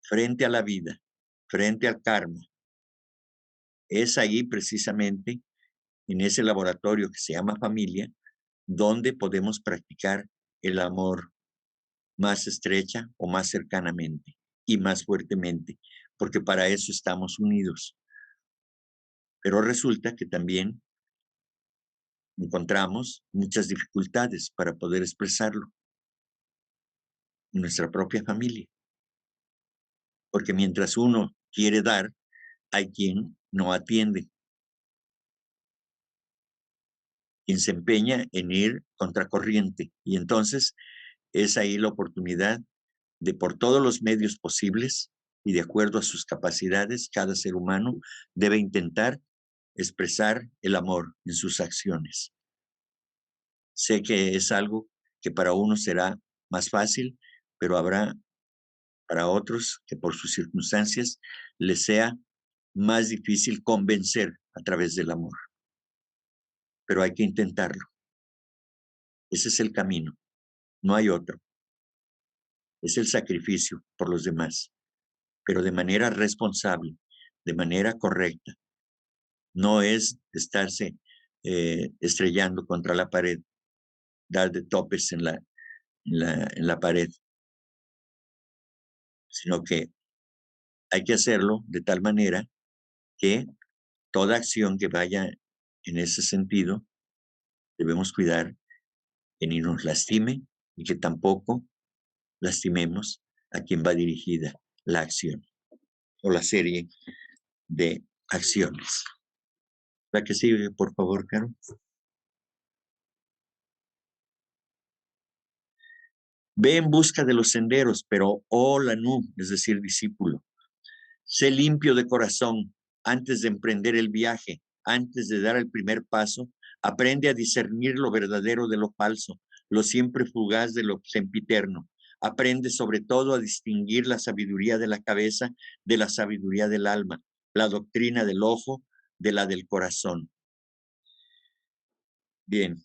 frente a la vida, frente al karma. Es ahí precisamente, en ese laboratorio que se llama familia, donde podemos practicar el amor más estrecha o más cercanamente y más fuertemente, porque para eso estamos unidos. Pero resulta que también encontramos muchas dificultades para poder expresarlo en nuestra propia familia, porque mientras uno quiere dar, hay quien no atiende, quien se empeña en ir contracorriente, y entonces es ahí la oportunidad de, por todos los medios posibles y de acuerdo a sus capacidades, cada ser humano debe intentar expresar el amor en sus acciones. Sé que es algo que para unos será más fácil, pero habrá para otros que por sus circunstancias les sea más difícil convencer a través del amor. Pero hay que intentarlo. Ese es el camino, no hay otro. Es el sacrificio por los demás, pero de manera responsable, de manera correcta. No es estarse estrellando contra la pared, dar de topes en la pared, sino que hay que hacerlo de tal manera que toda acción que vaya en ese sentido, debemos cuidar que ni nos lastime y que tampoco lastimemos a quien va dirigida la acción o la serie de acciones. La que sigue, por favor, Caro. Ve en busca de los senderos, pero oh Lanú, es decir, discípulo, sé limpio de corazón antes de emprender el viaje, antes de dar el primer paso, aprende a discernir lo verdadero de lo falso, lo siempre fugaz de lo sempiterno. Aprende sobre todo a distinguir la sabiduría de la cabeza de la sabiduría del alma, la doctrina del ojo de la del corazón. Bien.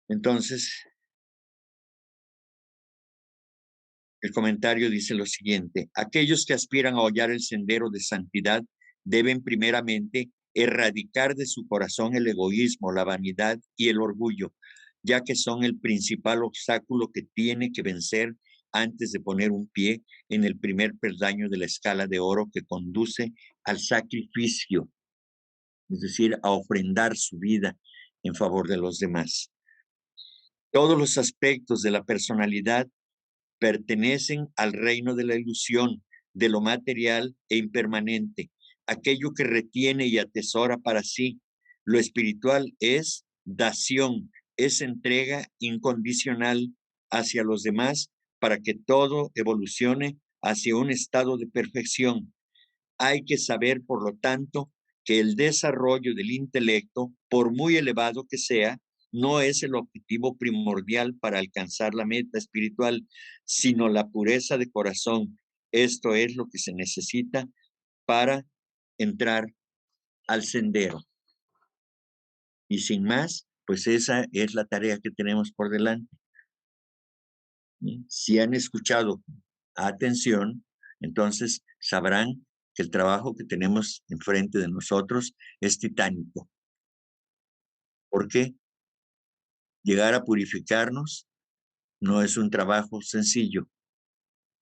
Entonces, el comentario dice lo siguiente: aquellos que aspiran a hollar el sendero de santidad deben primeramente erradicar de su corazón el egoísmo, la vanidad y el orgullo, ya que son el principal obstáculo que tiene que vencer antes de poner un pie en el primer peldaño de la escala de oro que conduce al sacrificio, es decir, a ofrendar su vida en favor de los demás. Todos los aspectos de la personalidad pertenecen al reino de la ilusión, de lo material e impermanente, aquello que retiene y atesora para sí. Lo espiritual es dación, es entrega incondicional hacia los demás para que todo evolucione hacia un estado de perfección. Hay que saber, por lo tanto, que el desarrollo del intelecto, por muy elevado que sea, no es el objetivo primordial para alcanzar la meta espiritual, sino la pureza de corazón. Esto es lo que se necesita para entrar al sendero. Y sin más, pues esa es la tarea que tenemos por delante. Si han escuchado atención, entonces sabrán que el trabajo que tenemos enfrente de nosotros es titánico. ¿Por qué? Llegar a purificarnos no es un trabajo sencillo.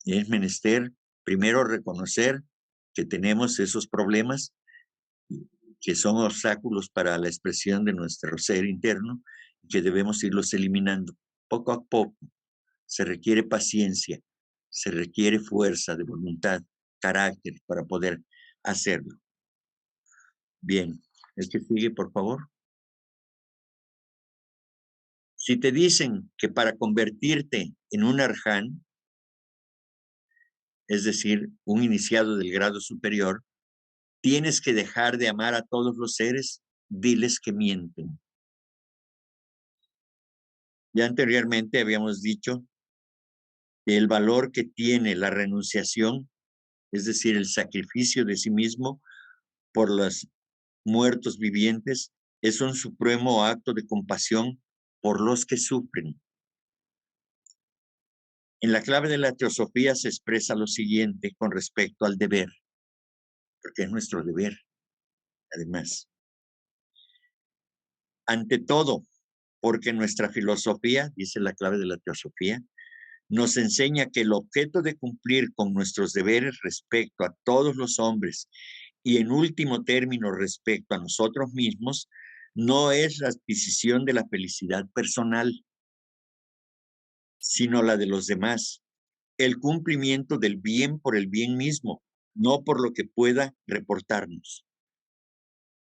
Es menester primero reconocer que tenemos esos problemas que son obstáculos para la expresión de nuestro ser interno y que debemos irlos eliminando poco a poco. Se requiere paciencia, se requiere fuerza de voluntad, carácter para poder hacerlo. Bien, el que sigue, por favor. Si te dicen que para convertirte en un arján, es decir, un iniciado del grado superior, tienes que dejar de amar a todos los seres, diles que mienten. Ya anteriormente habíamos dicho que el valor que tiene la renunciación, es decir, el sacrificio de sí mismo por los muertos vivientes, es un supremo acto de compasión por los que sufren. En la clave de la teosofía se expresa lo siguiente con respecto al deber, porque es nuestro deber, además. Ante todo, porque nuestra filosofía, dice la clave de la teosofía, nos enseña que el objeto de cumplir con nuestros deberes respecto a todos los hombres y en último término respecto a nosotros mismos, no es la adquisición de la felicidad personal, sino la de los demás, el cumplimiento del bien por el bien mismo, no por lo que pueda reportarnos.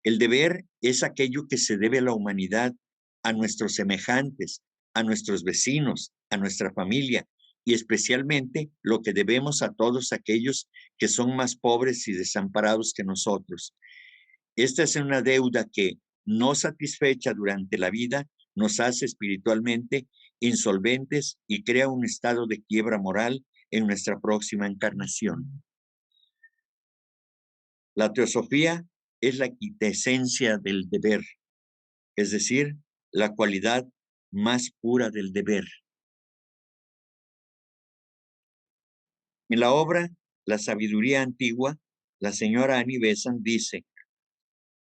El deber es aquello que se debe a la humanidad, a nuestros semejantes, a nuestros vecinos, a nuestra familia y especialmente lo que debemos a todos aquellos que son más pobres y desamparados que nosotros. Esta es una deuda que, no satisfecha durante la vida, nos hace espiritualmente insolventes y crea un estado de quiebra moral en nuestra próxima encarnación. La teosofía es la quintesencia del deber, es decir, la cualidad más pura del deber. En la obra La sabiduría antigua, la señora Annie Besant dice: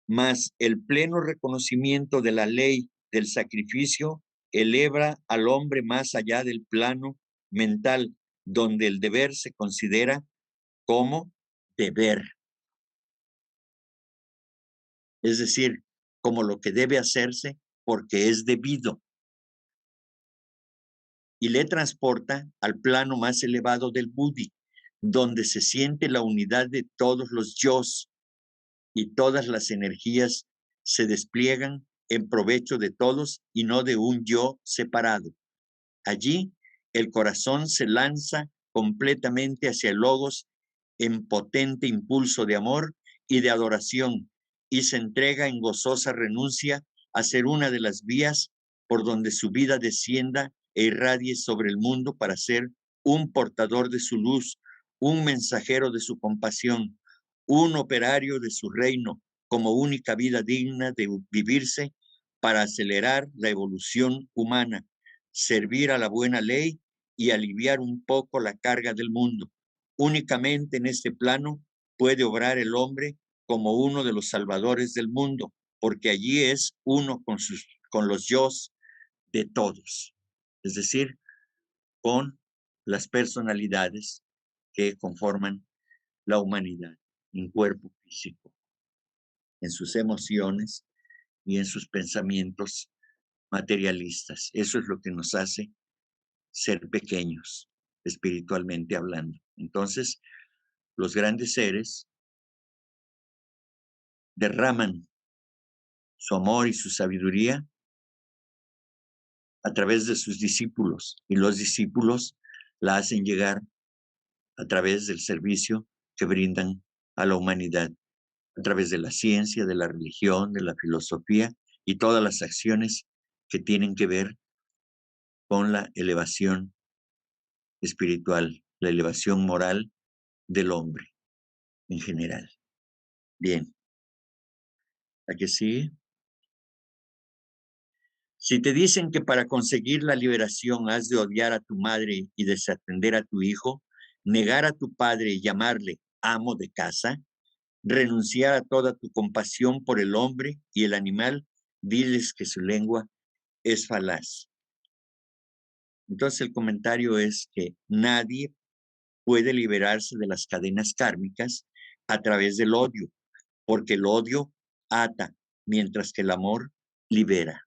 mas el pleno reconocimiento de la ley del sacrificio eleva al hombre más allá del plano mental, donde el deber se considera como deber, es decir, como lo que debe hacerse porque es debido, y le transporta al plano más elevado del Buddhi, donde se siente la unidad de todos los yos y todas las energías se despliegan en provecho de todos y no de un yo separado. Allí, el corazón se lanza completamente hacia el logos en potente impulso de amor y de adoración y se entrega en gozosa renuncia a ser una de las vías por donde su vida descienda e irradie sobre el mundo para ser un portador de su luz, un mensajero de su compasión, un operario de su reino como única vida digna de vivirse para acelerar la evolución humana, servir a la buena ley y aliviar un poco la carga del mundo. Únicamente en este plano puede obrar el hombre como uno de los salvadores del mundo, porque allí es uno con los yos de todos, es decir, con las personalidades que conforman la humanidad en cuerpo físico, en sus emociones y en sus pensamientos materialistas. Eso es lo que nos hace ser pequeños, espiritualmente hablando. Entonces, los grandes seres derraman su amor y su sabiduría a través de sus discípulos, y los discípulos la hacen llegar a través del servicio que brindan a la humanidad, a través de la ciencia, de la religión, de la filosofía y todas las acciones que tienen que ver con la elevación espiritual, la elevación moral del hombre en general. Bien, ¿a qué sigue? Si te dicen que para conseguir la liberación has de odiar a tu madre y desatender a tu hijo, negar a tu padre y llamarle amo de casa, renunciar a toda tu compasión por el hombre y el animal, diles que su lengua es falaz. Entonces el comentario es que nadie puede liberarse de las cadenas kármicas a través del odio, porque el odio ata, mientras que el amor libera.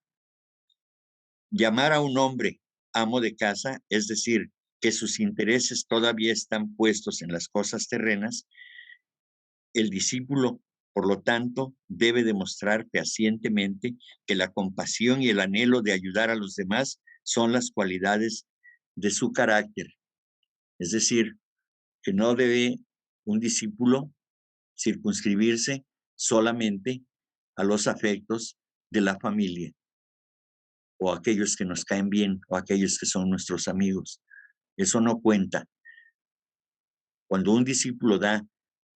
Llamar a un hombre amo de casa, es decir, que sus intereses todavía están puestos en las cosas terrenas, el discípulo, por lo tanto, debe demostrar fehacientemente que la compasión y el anhelo de ayudar a los demás son las cualidades de su carácter. Es decir, que no debe un discípulo circunscribirse solamente a los afectos de la familia, o aquellos que nos caen bien, o aquellos que son nuestros amigos. Eso no cuenta. Cuando un discípulo da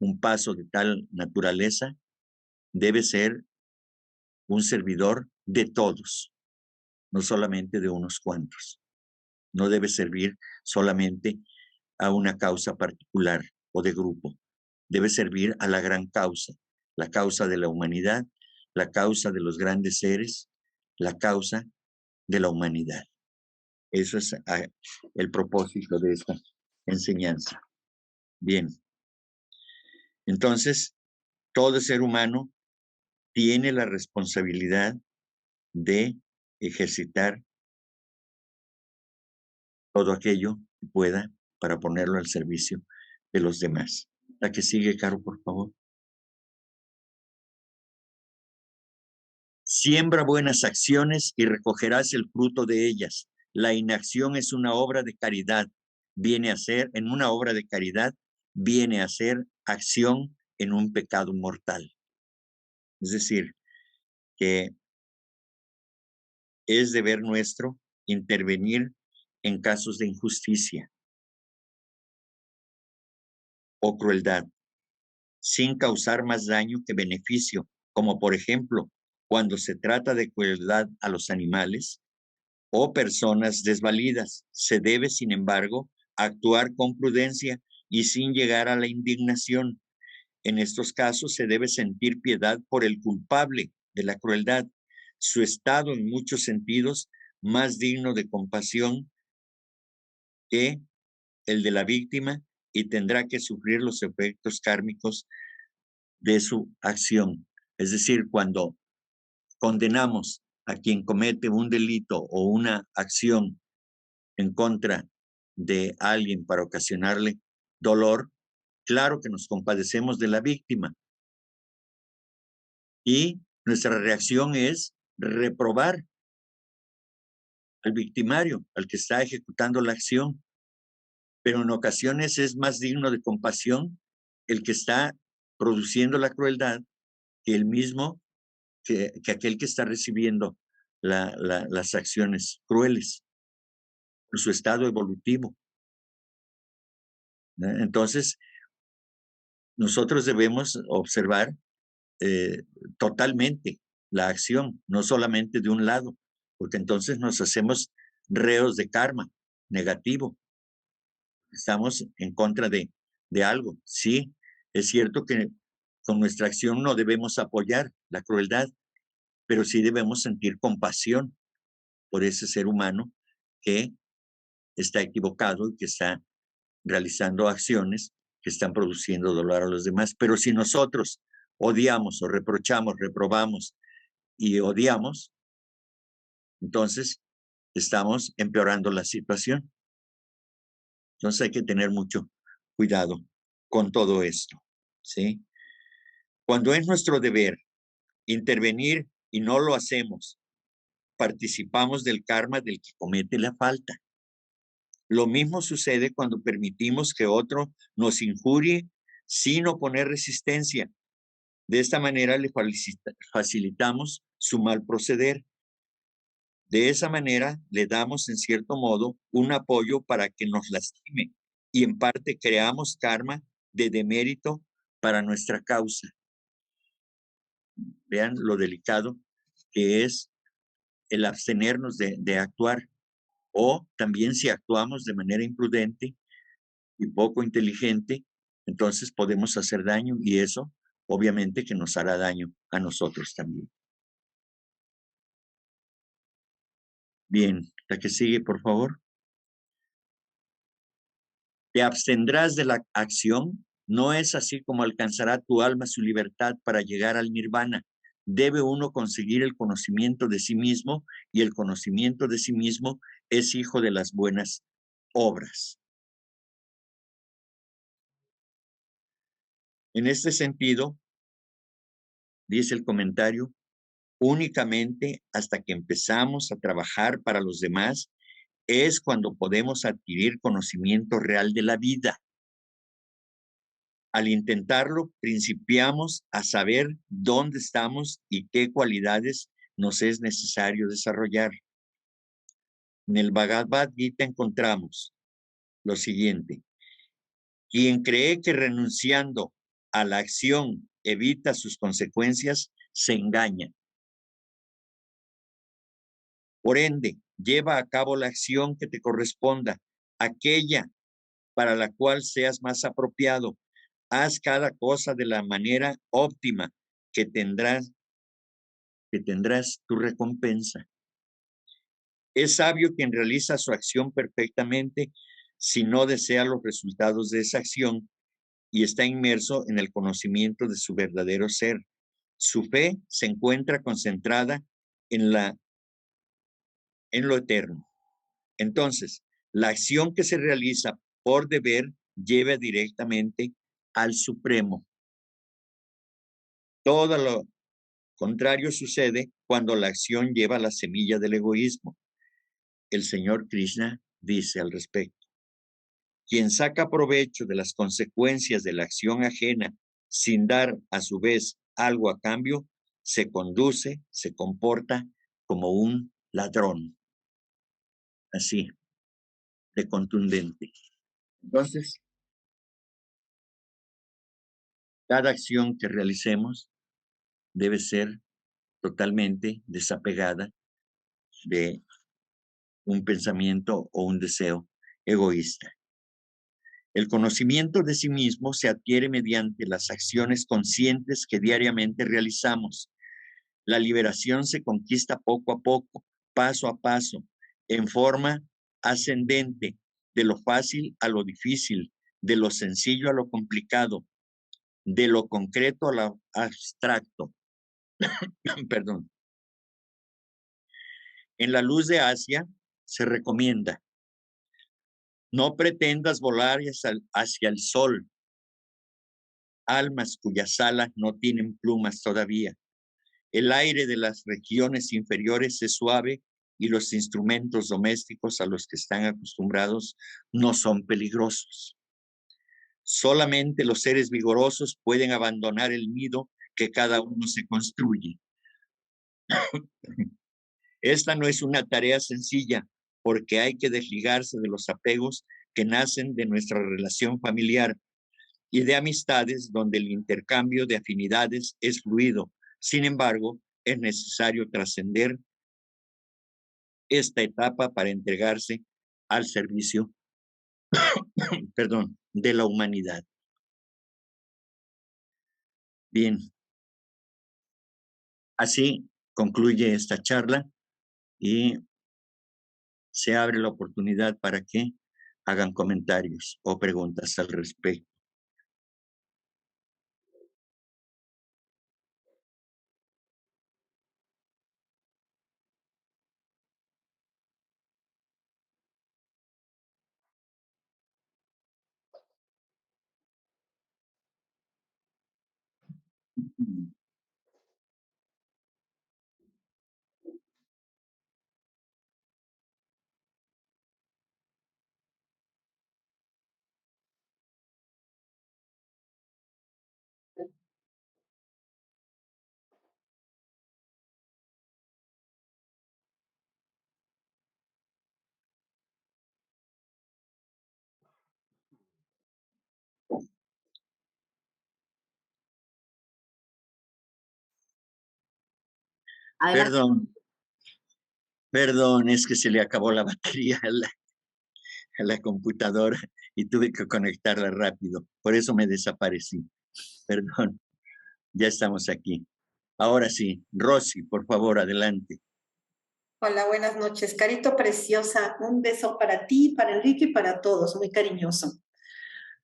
un paso de tal naturaleza, debe ser un servidor de todos, no solamente de unos cuantos. no debe servir solamente a una causa particular o de grupo. Debe servir a la gran causa, la causa de la humanidad, la causa de los grandes seres, la causa de la humanidad. Eso es el propósito de esta enseñanza. Bien. Entonces, todo ser humano tiene la responsabilidad de ejercitar todo aquello que pueda para ponerlo al servicio de los demás. La que sigue, Caro, por favor. Siembra buenas acciones y recogerás el fruto de ellas. La inacción es una obra de caridad. En una obra de caridad, viene a ser acción en un pecado mortal. Es decir, que es deber nuestro intervenir en casos de injusticia o crueldad, sin causar más daño que beneficio, como por ejemplo, cuando se trata de crueldad a los animales o personas desvalidas. Se debe, sin embargo, actuar con prudencia y sin llegar a la indignación. En estos casos se debe sentir piedad por el culpable de la crueldad, su estado en muchos sentidos más digno de compasión que el de la víctima, y tendrá que sufrir los efectos kármicos de su acción. Es decir, cuando condenamos a quien comete un delito o una acción en contra de alguien para ocasionarle dolor, claro que nos compadecemos de la víctima. Y nuestra reacción es reprobar al victimario, al que está ejecutando la acción. Pero en ocasiones es más digno de compasión el que está produciendo la crueldad que el mismo, que aquel que está recibiendo las acciones crueles por su estado evolutivo. Entonces, nosotros debemos observar totalmente la acción, no solamente de un lado, porque entonces nos hacemos reos de karma negativo. Estamos en contra de algo. Sí, es cierto que con nuestra acción no debemos apoyar la crueldad, pero sí debemos sentir compasión por ese ser humano que está equivocado y que está realizando acciones que están produciendo dolor a los demás. Pero si nosotros odiamos o reprochamos, reprobamos y odiamos, entonces estamos empeorando la situación. Entonces hay que tener mucho cuidado con todo esto, ¿sí? Cuando es nuestro deber intervenir y no lo hacemos, participamos del karma del que comete la falta. Lo mismo sucede cuando permitimos que otro nos injurie sin oponer resistencia. De esta manera le facilitamos su mal proceder. De esa manera le damos en cierto modo un apoyo para que nos lastime y en parte creamos karma de demérito para nuestra causa. Vean lo delicado que es el abstenernos de actuar, o también si actuamos de manera imprudente y poco inteligente, entonces podemos hacer daño y eso obviamente que nos hará daño a nosotros también. Bien, la que sigue, por favor. Te abstendrás de la acción, no es así como alcanzará tu alma su libertad para llegar al nirvana. Debe uno conseguir el conocimiento de sí mismo y el conocimiento de sí mismo es hijo de las buenas obras. En este sentido, dice el comentario, únicamente hasta que empezamos a trabajar para los demás es cuando podemos adquirir conocimiento real de la vida. Al intentarlo, principiamos a saber dónde estamos y qué cualidades nos es necesario desarrollar. En el Bhagavad Gita encontramos lo siguiente: quien cree que renunciando a la acción evita sus consecuencias, se engaña. Por ende, Lleva a cabo la acción que te corresponda, aquella para la cual seas más apropiado. Haz cada cosa de la manera óptima que tendrás tu recompensa. Es sabio quien realiza su acción perfectamente si no desea los resultados de esa acción y está inmerso en el conocimiento de su verdadero ser. Su fe se encuentra concentrada en lo eterno. Entonces, la acción que se realiza por deber lleva directamente al Supremo. Todo lo contrario sucede cuando la acción lleva la semilla del egoísmo. El señor Krishna dice al respecto: quien saca provecho de las consecuencias de la acción ajena sin dar a su vez algo a cambio, se comporta como un ladrón. Así de contundente. Entonces, cada acción que realicemos debe ser totalmente desapegada de un pensamiento o un deseo egoísta. El conocimiento de sí mismo se adquiere mediante las acciones conscientes que diariamente realizamos. La liberación se conquista poco a poco, paso a paso, en forma ascendente, de lo fácil a lo difícil, de lo sencillo a lo complicado, de lo concreto a lo abstracto. Perdón. En la luz de Asia se recomienda: no pretendas volar hacia el sol, almas cuyas alas no tienen plumas todavía. El aire de las regiones inferiores es suave y los instrumentos domésticos a los que están acostumbrados no son peligrosos. Solamente los seres vigorosos pueden abandonar el nido que cada uno se construye. Esta no es una tarea sencilla, porque hay que desligarse de los apegos que nacen de nuestra relación familiar y de amistades donde el intercambio de afinidades es fluido. Sin embargo, es necesario trascender esta etapa para entregarse al servicio, de la humanidad. Bien, así concluye esta charla y se abre la oportunidad para que hagan comentarios o preguntas al respecto. Adelante. Perdón, es que se le acabó la batería a la computadora y tuve que conectarla rápido. Por eso me desaparecí. Perdón, ya estamos aquí. Ahora sí, Rosy, por favor, adelante. Hola, buenas noches. Carito preciosa, un beso para ti, para Enrique y para todos, muy cariñoso.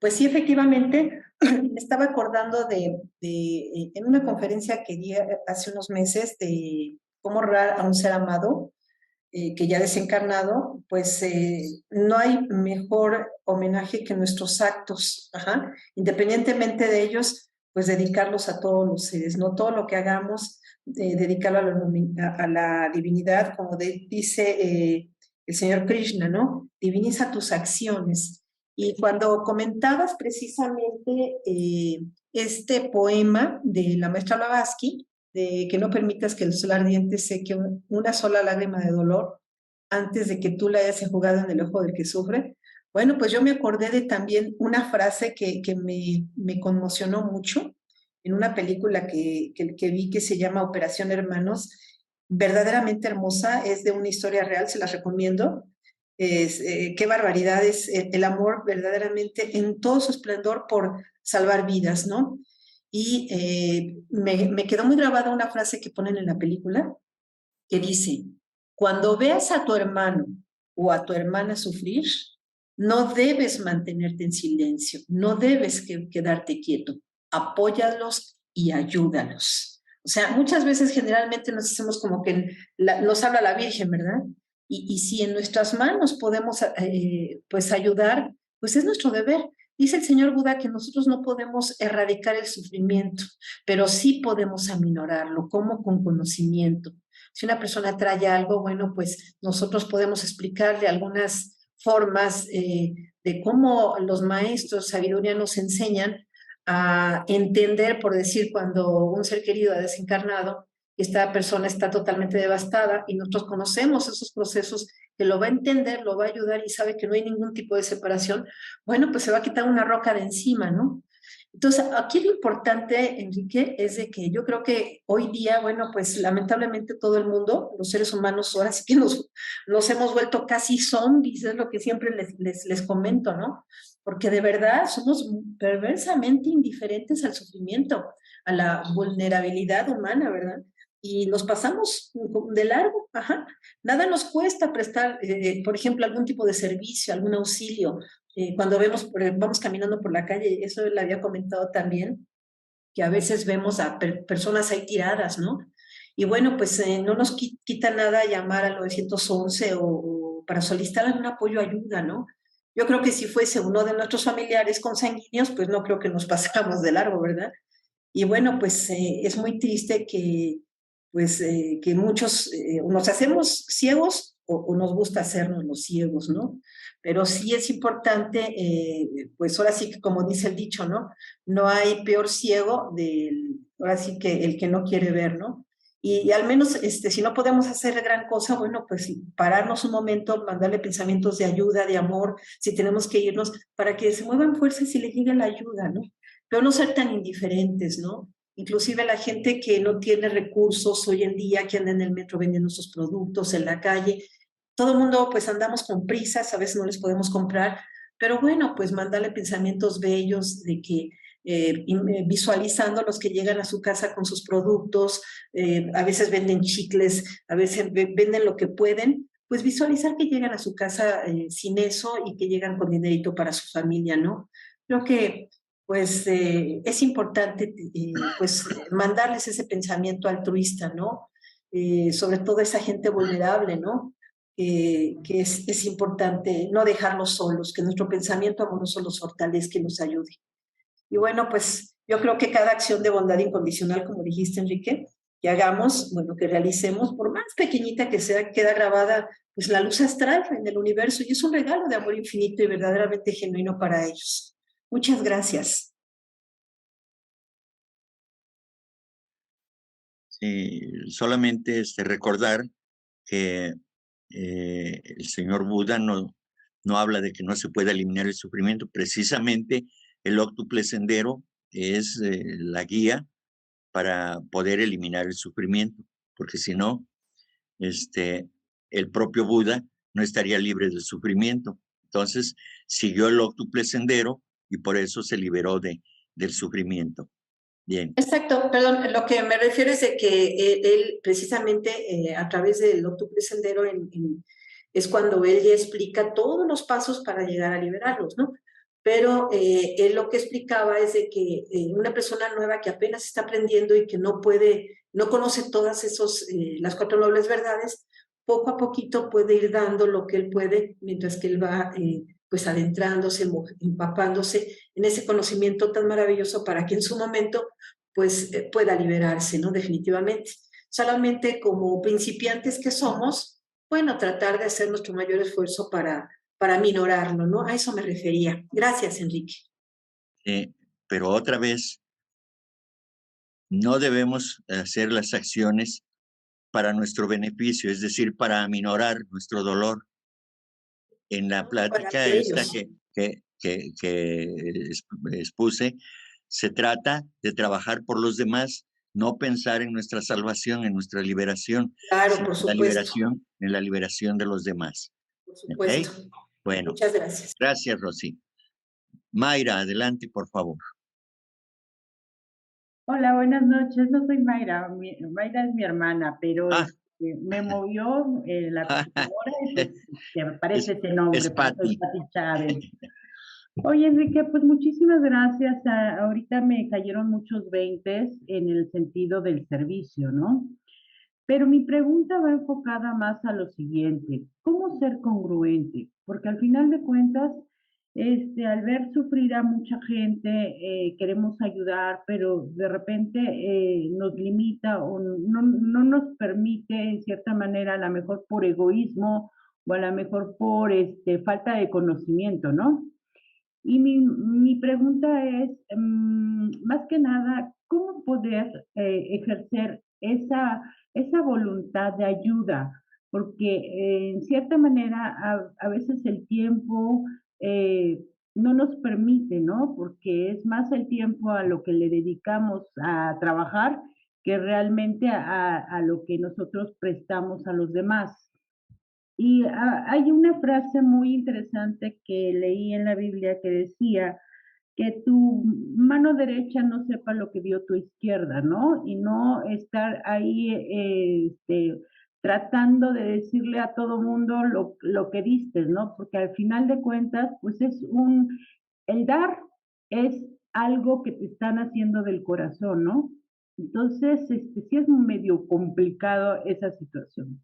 Pues sí, efectivamente, me estaba acordando en una conferencia que di hace unos meses de cómo honrar a un ser amado, que ya desencarnado, pues no hay mejor homenaje que nuestros actos, ajá, independientemente de ellos, pues dedicarlos a todos los seres, no todo lo que hagamos, dedicarlo a la divinidad, como dice el señor Krishna, ¿no? Diviniza tus acciones. Y cuando comentabas precisamente este poema de la maestra Blavatsky, de que no permitas que el sol ardiente seque una sola lágrima de dolor antes de que tú la hayas enjugado en el ojo del que sufre. Bueno, pues yo me acordé de también una frase que me conmocionó mucho en una película que vi que se llama Operación Hermanos, verdaderamente hermosa, es de una historia real, se las recomiendo. Qué barbaridad es el amor verdaderamente en todo su esplendor por salvar vidas, ¿no? Y me quedó muy grabada una frase que ponen en la película que dice, cuando veas a tu hermano o a tu hermana sufrir, no debes mantenerte en silencio, no debes quedarte quieto, apóyalos y ayúdalos. O sea, muchas veces generalmente nos hacemos como que nos habla la Virgen, ¿verdad? Y si en nuestras manos podemos pues ayudar, pues es nuestro deber. Dice el señor Buda que nosotros no podemos erradicar el sufrimiento, pero sí podemos aminorarlo, como con conocimiento. Si una persona trae algo, bueno, pues nosotros podemos explicarle algunas formas de cómo los maestros sabiduría nos enseñan a entender, por decir, cuando un ser querido ha desencarnado, esta persona está totalmente devastada y nosotros conocemos esos procesos, que lo va a entender, lo va a ayudar y sabe que no hay ningún tipo de separación, bueno, pues se va a quitar una roca de encima, ¿no? Entonces, aquí lo importante, Enrique, es de que yo creo que hoy día, bueno, pues lamentablemente todo el mundo, los seres humanos, ahora sí que nos hemos vuelto casi zombies, es lo que siempre les comento, ¿no? Porque de verdad somos perversamente indiferentes al sufrimiento, a la vulnerabilidad humana, ¿verdad? Y nos pasamos de largo, ajá. Nada nos cuesta prestar, por ejemplo, algún tipo de servicio, algún auxilio. Cuando vamos caminando por la calle, eso le había comentado también, que a veces vemos a personas ahí tiradas, ¿no? Y bueno, pues no nos quita nada llamar al 911 o para solicitar algún apoyo, ayuda, ¿no? Yo creo que si fuese uno de nuestros familiares consanguíneos, pues no creo que nos pasáramos de largo, ¿verdad? Y bueno, pues es muy triste que muchos nos hacemos ciegos o nos gusta hacernos los ciegos, ¿no? Pero sí es importante, pues ahora sí que como dice el dicho, ¿no? No hay peor ciego ahora sí que el que no quiere ver, ¿no? Y al menos, si no podemos hacer gran cosa, bueno, pues pararnos un momento, mandarle pensamientos de ayuda, de amor, si tenemos que irnos, para que se muevan fuerzas y le llegue la ayuda, ¿no? Pero no ser tan indiferentes, ¿no? Inclusive la gente que no tiene recursos hoy en día, que anda en el metro vendiendo sus productos en la calle, todo el mundo pues andamos con prisas, a veces no les podemos comprar, pero bueno, pues mandarle pensamientos bellos de que visualizando los que llegan a su casa con sus productos, a veces venden chicles, a veces venden lo que pueden, pues visualizar que llegan a su casa sin eso y que llegan con dinerito para su familia, ¿no? Creo que pues es importante pues mandarles ese pensamiento altruista, ¿no? Sobre todo a esa gente vulnerable, ¿no? Que es importante no dejarlos solos, que nuestro pensamiento amoroso los fortalezca y los ayude. Y bueno, pues yo creo que cada acción de bondad incondicional, como dijiste, Enrique, que hagamos, bueno, que realicemos, por más pequeñita que sea, queda grabada pues la luz astral en el universo y es un regalo de amor infinito y verdaderamente genuino para ellos. Muchas gracias. Solamente recordar que el señor Buda no habla de que no se pueda eliminar el sufrimiento. Precisamente el óctuple sendero es la guía para poder eliminar el sufrimiento, porque si no, el propio Buda no estaría libre del sufrimiento. Entonces, siguió el óctuple sendero y por eso se liberó del sufrimiento. Bien. Exacto, perdón, lo que me refiero es de que él precisamente a través del óctuple sendero es cuando él ya explica todos los pasos para llegar a liberarlos, ¿no? Pero él lo que explicaba es de que una persona nueva que apenas está aprendiendo y que no conoce todas las 4 nobles verdades, poco a poquito puede ir dando lo que él puede mientras que él va pues adentrándose, empapándose en ese conocimiento tan maravilloso para que en su momento pues pueda liberarse, ¿no? Definitivamente. Solamente como principiantes que somos, bueno, tratar de hacer nuestro mayor esfuerzo para minorarlo, ¿no? A eso me refería. Gracias, Enrique. Pero otra vez, no debemos hacer las acciones para nuestro beneficio, es decir, para aminorar nuestro dolor. En la plática esta que expuse, se trata de trabajar por los demás, no pensar en nuestra salvación, en nuestra liberación, Claro, sino por en la supuesto, en la liberación de los demás. por ¿Ok? supuesto. Bueno, Muchas gracias. gracias, Rosy. Mayra, adelante, por favor. Hola, buenas noches. No soy Mayra. Mayra es mi hermana, pero Ah, me movió la computadora y pues que me parece ese nombre, es pero soy Patti. Pati Chávez. Oye, Enrique, pues muchísimas gracias. Ahorita me cayeron muchos veintes en el sentido del servicio, ¿no? Pero mi pregunta va enfocada más a lo siguiente, ¿cómo ser congruente? Porque al final de cuentas, al ver sufrir a mucha gente, queremos ayudar, pero de repente nos limita o no nos permite, en cierta manera, a lo mejor por egoísmo o a lo mejor por falta de conocimiento, ¿no? Y mi pregunta es, más que nada, ¿cómo poder ejercer esa voluntad de ayuda? Porque en cierta manera a veces el tiempo eh, no nos permite, ¿no? Porque es más el tiempo a lo que le dedicamos a trabajar que realmente a lo que nosotros prestamos a los demás. Y hay una frase muy interesante que leí en la Biblia que decía que tu mano derecha no sepa lo que vio tu izquierda, ¿no? Y no estar ahí tratando de decirle a todo mundo lo que diste, ¿no? Porque al final de cuentas, pues el dar es algo que te están haciendo del corazón, ¿no? Entonces, sí es medio complicado esa situación.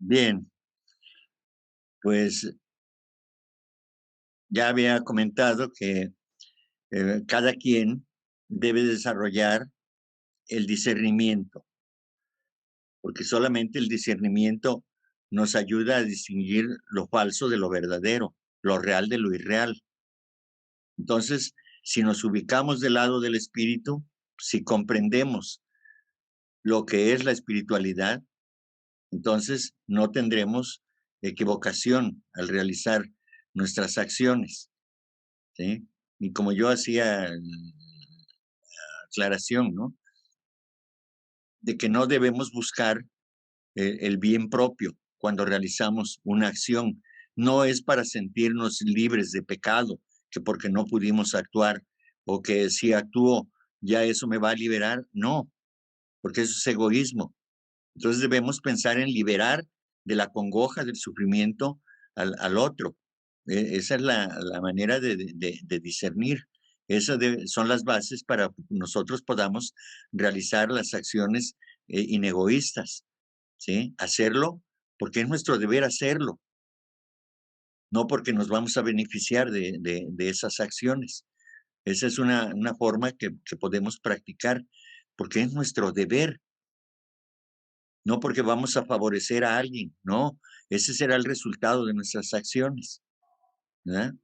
Bien, pues ya había comentado que cada quien debe desarrollar el discernimiento, porque solamente el discernimiento nos ayuda a distinguir lo falso de lo verdadero, lo real de lo irreal. Entonces, si nos ubicamos del lado del espíritu, si comprendemos lo que es la espiritualidad, entonces no tendremos equivocación al realizar nuestras acciones, ¿sí? Y como yo hacía aclaración, ¿no? De que no debemos buscar el bien propio cuando realizamos una acción. No es para sentirnos libres de pecado, que porque no pudimos actuar o que si actúo ya eso me va a liberar. No, porque eso es egoísmo. Entonces debemos pensar en liberar de la congoja, del sufrimiento al otro. Esa es la manera de discernir. Son las bases para que nosotros podamos realizar las acciones inegoístas, ¿sí? Hacerlo porque es nuestro deber hacerlo, no porque nos vamos a beneficiar de esas acciones. Esa es una forma que podemos practicar porque es nuestro deber, no porque vamos a favorecer a alguien, no, ese será el resultado de nuestras acciones, ¿verdad?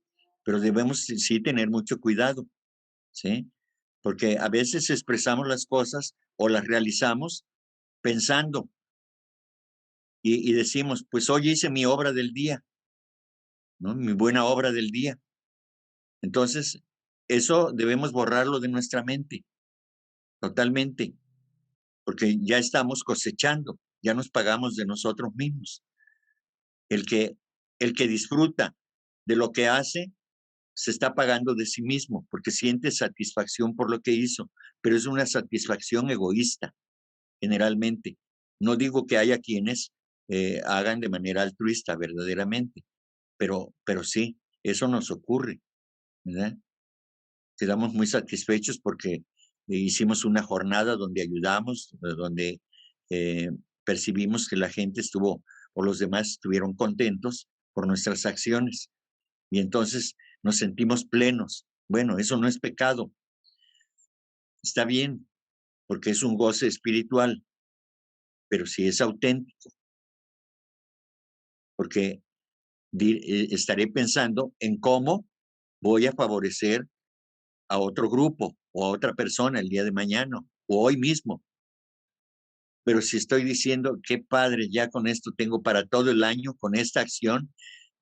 Pero debemos sí tener mucho cuidado, ¿sí? Porque a veces expresamos las cosas o las realizamos pensando y decimos, pues hoy hice mi obra del día, ¿no? Mi buena obra del día. Entonces, eso debemos borrarlo de nuestra mente, totalmente, porque ya estamos cosechando, ya nos pagamos de nosotros mismos. El que, el que disfruta de lo que hace, se está pagando de sí mismo, porque siente satisfacción por lo que hizo, pero es una satisfacción egoísta, generalmente. No digo que haya quienes hagan de manera altruista, verdaderamente, pero sí, eso nos ocurre, ¿verdad? Quedamos muy satisfechos porque hicimos una jornada donde ayudamos, donde eh, percibimos que la gente estuvo o los demás estuvieron contentos por nuestras acciones y entonces nos sentimos plenos. Bueno, eso no es pecado, está bien, porque es un goce espiritual, pero si es auténtico, porque estaré pensando en cómo voy a favorecer a otro grupo o a otra persona el día de mañana o hoy mismo. Pero si estoy diciendo, qué padre, ya con esto tengo para todo el año, con esta acción,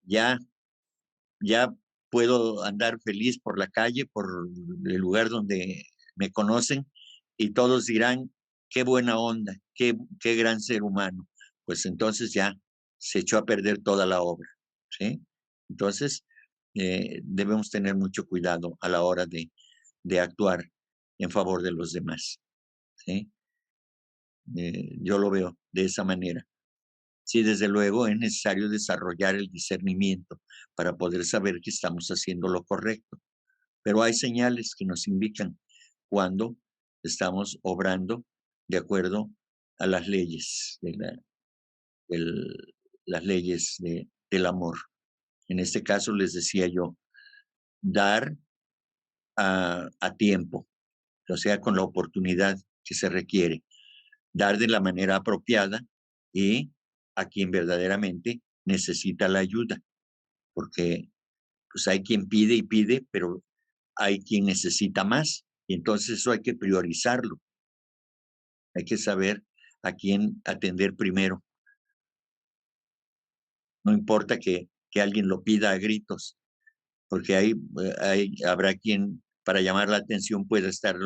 ya, ya puedo andar feliz por la calle, por el lugar donde me conocen, y todos dirán, qué buena onda, qué gran ser humano. Pues entonces ya se echó a perder toda la obra, ¿sí? Entonces, debemos tener mucho cuidado a la hora de actuar en favor de los demás, ¿sí? Yo lo veo de esa manera. Sí, desde luego es necesario desarrollar el discernimiento para poder saber que estamos haciendo lo correcto, pero hay señales que nos indican cuando estamos obrando de acuerdo a las leyes, las leyes del amor. En este caso les decía yo, dar a tiempo, o sea, con la oportunidad que se requiere, dar de la manera apropiada y a quien verdaderamente necesita la ayuda, porque pues hay quien pide y pide, pero hay quien necesita más, y entonces eso hay que priorizarlo. Hay que saber a quién atender primero. No importa que alguien lo pida a gritos, porque habrá quien para llamar la atención pueda estar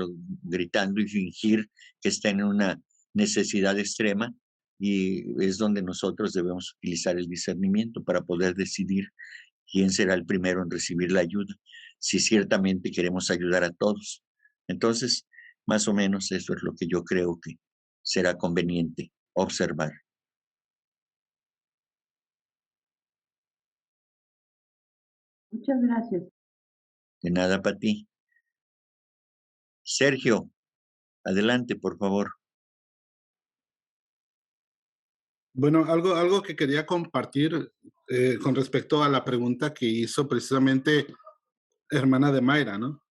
gritando y fingir que está en una necesidad extrema, y es donde nosotros debemos utilizar el discernimiento para poder decidir quién será el primero en recibir la ayuda, si ciertamente queremos ayudar a todos. Entonces, más o menos eso es lo que yo creo que será conveniente observar. Muchas gracias. De nada para ti. Sergio, adelante, por favor. Bueno, algo que quería compartir con respecto a la pregunta que hizo precisamente hermana de Mayra, ¿no?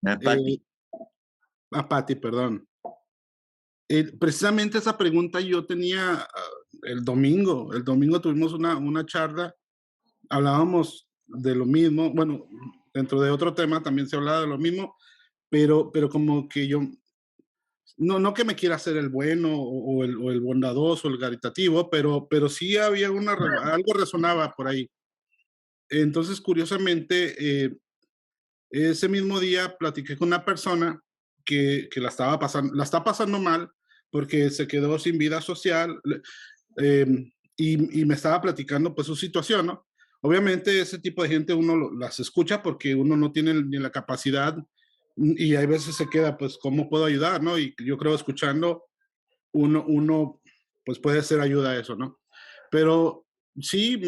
Pati. Pati, perdón. Precisamente esa pregunta yo tenía el domingo. El domingo tuvimos una charla, hablábamos de lo mismo. Bueno, dentro de otro tema también se hablaba de lo mismo, pero como que yo, no que me quiera hacer el bueno o el bondadoso, el caritativo, pero sí había algo resonaba por ahí. Entonces, curiosamente, ese mismo día platiqué con una persona que la está pasando mal porque se quedó sin vida social, y me estaba platicando pues su situación, ¿no? Obviamente ese tipo de gente uno las escucha porque uno no tiene ni la capacidad, y hay veces se queda pues ¿cómo puedo ayudar, no? Y yo creo escuchando uno pues puede ser ayuda a eso, ¿no? Pero sí